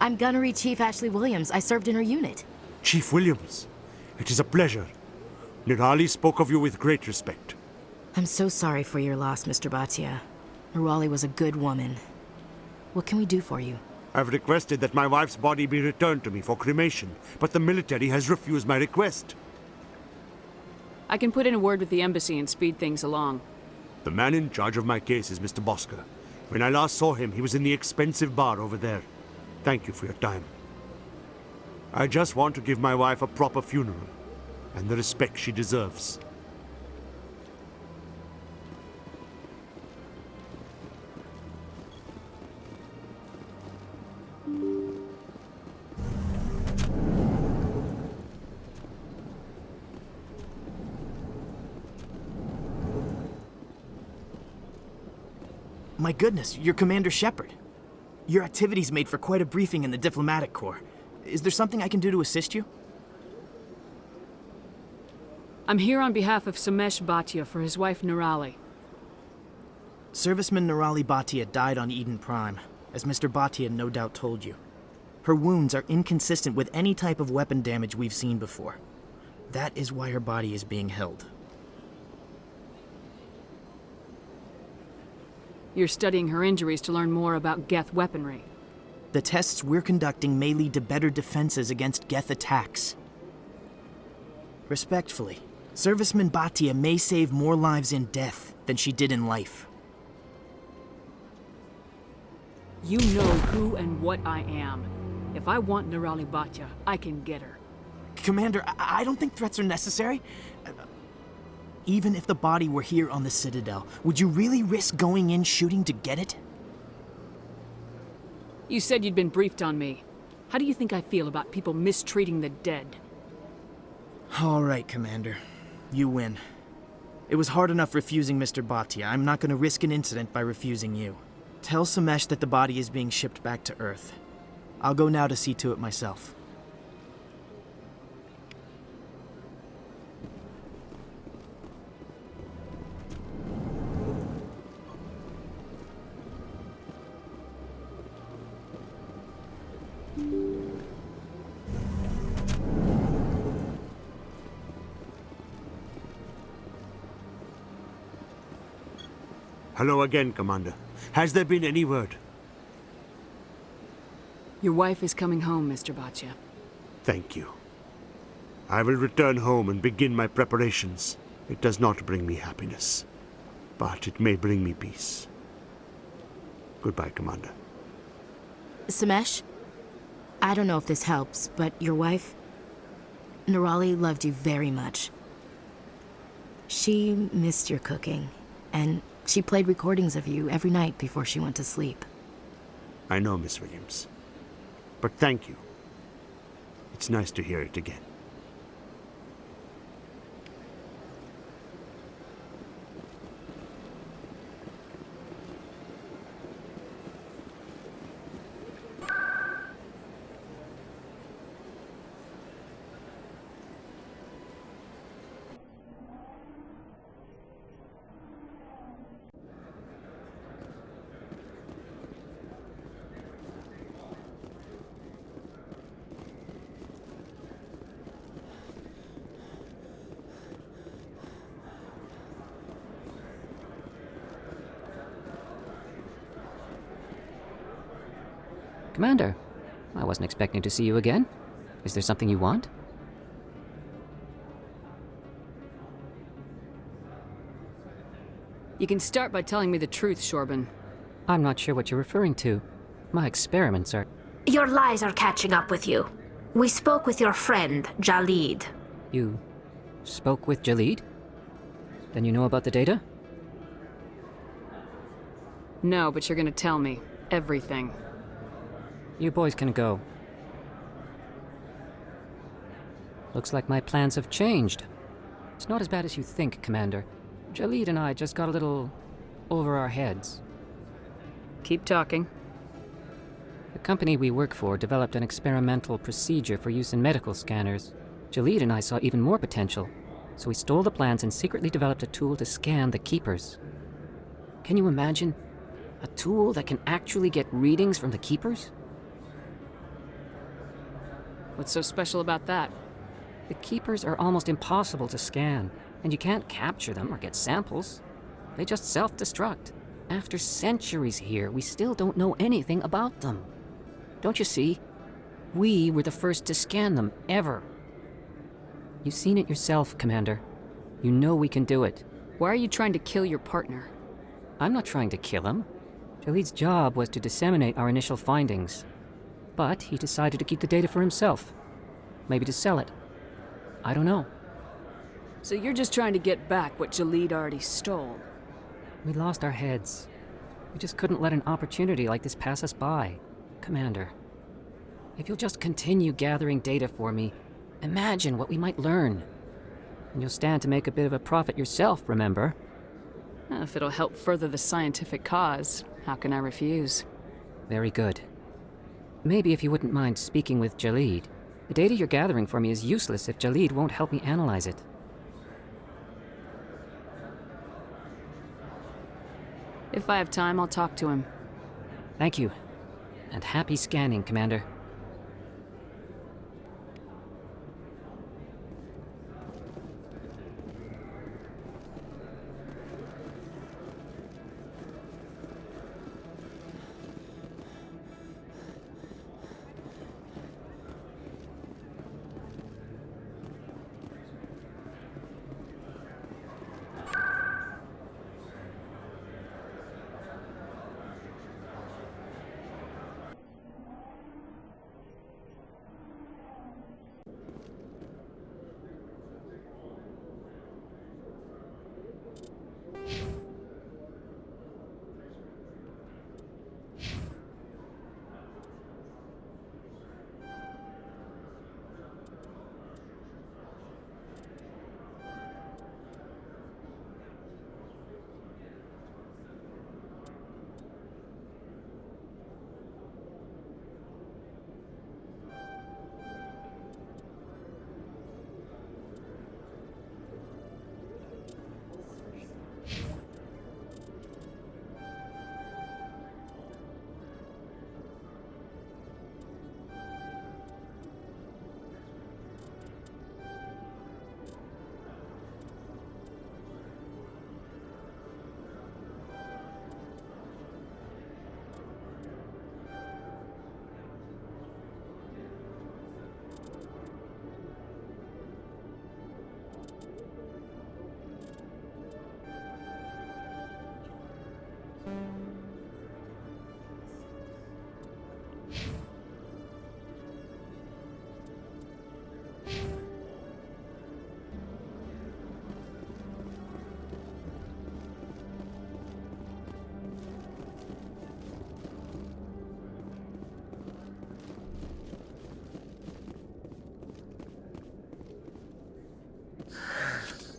I'm Gunnery Chief Ashley Williams. I served in her unit. Chief Williams, it is a pleasure. Nirali spoke of you with great respect. I'm so sorry for your loss, Mr. Bhatia. Nirali was a good woman. What can we do for you? I've requested that my wife's body be returned to me for cremation, but the military has refused my request. I can put in a word with the embassy and speed things along. The man in charge of my case is Mr. Bosker. When I last saw him, he was in the expensive bar over there. Thank you for your time. I just want to give my wife a proper funeral, and the respect she deserves. My goodness, you're Commander Shepard. Your activities made for quite a briefing in the diplomatic corps. Is there something I can do to assist you? I'm here on behalf of Samesh Bhatia for his wife Nirali. Serviceman Nirali Bhatia died on Eden Prime, as Mr. Bhatia no doubt told you. Her wounds are inconsistent with any type of weapon damage we've seen before. That is why her body is being held. You're studying her injuries to learn more about Geth weaponry. The tests we're conducting may lead to better defenses against Geth attacks. Respectfully, Serviceman Bhatia may save more lives in death than she did in life. You know who and what I am. If I want Nirali Bhatia, I can get her. Commander, I don't think threats are necessary. Even if the body were here on the Citadel, would you really risk going in shooting to get it? You said you'd been briefed on me. How do you think I feel about people mistreating the dead? All right, Commander. You win. It was hard enough refusing Mr. Bhatia. I'm not going to risk an incident by refusing you. Tell Samesh that the body is being shipped back to Earth. I'll go now to see to it myself. Hello again, Commander. Has there been any word? Your wife is coming home, Mr. Bhatia. Thank you. I will return home and begin my preparations. It does not bring me happiness, but it may bring me peace. Goodbye, Commander. Samesh, I don't know if this helps, but your wife, Nirali, loved you very much. She missed your cooking, and she played recordings of you every night before she went to sleep. I know, Miss Williams. But thank you. It's nice to hear it again. Commander, I wasn't expecting to see you again. Is there something you want? You can start by telling me the truth, Shorben. I'm not sure what you're referring to. My experiments are... Your lies are catching up with you. We spoke with your friend, Jalid. You spoke with Jalid? Then you know about the data? No, but you're gonna tell me. Everything. You boys can go. Looks like my plans have changed. It's not as bad as you think, Commander. Jalid and I just got a little over our heads. Keep talking. The company we work for developed an experimental procedure for use in medical scanners. Jalid and I saw even more potential, so we stole the plans and secretly developed a tool to scan the Keepers. Can you imagine? A tool that can actually get readings from the Keepers? What's so special about that? The Keepers are almost impossible to scan, and you can't capture them or get samples. They just self-destruct. After centuries here, we still don't know anything about them. Don't you see? We were the first to scan them, ever. You've seen it yourself, Commander. You know we can do it. Why are you trying to kill your partner? I'm not trying to kill him. Jalid's job was to disseminate our initial findings. But he decided to keep the data for himself. Maybe to sell it. I don't know. So you're just trying to get back what Jalid already stole? We lost our heads. We just couldn't let an opportunity like this pass us by. Commander, if you'll just continue gathering data for me, imagine what we might learn. And you'll stand to make a bit of a profit yourself, remember? If it'll help further the scientific cause. How can I refuse? Very good. Maybe if you wouldn't mind speaking with Jalid. The data you're gathering for me is useless if Jalid won't help me analyze it. If I have time, I'll talk to him. Thank you. And happy scanning, Commander.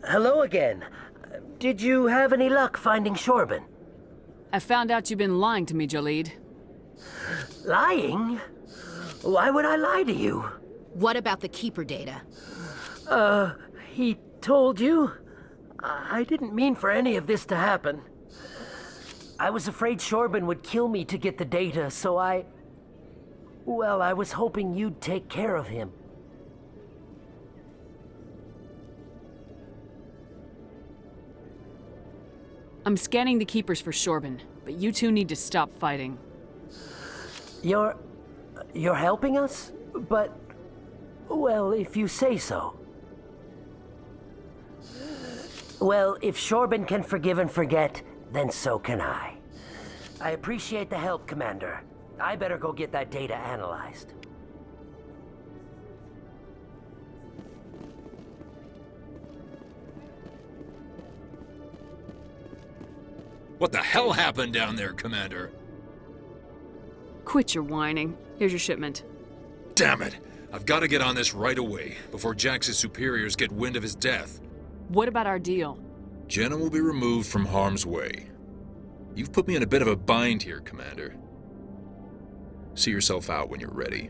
Hello again. Did you have any luck finding Shorben? I found out you've been lying to me, Jalid. Lying? Why would I lie to you? What about the Keeper data? He told you? I didn't mean for any of this to happen. I was afraid Shorben would kill me to get the data, so well, I was hoping you'd take care of him. I'm scanning the Keepers for Shorben, but you two need to stop fighting. You're helping us? But, well, if you say so. Well, if Shorben can forgive and forget, then so can I. I appreciate the help, Commander. I better go get that data analyzed. What the hell happened down there, Commander? Quit your whining. Here's your shipment. Damn it! I've got to get on this right away, before Jax's superiors get wind of his death. What about our deal? Jenna will be removed from harm's way. You've put me in a bit of a bind here, Commander. See yourself out when you're ready.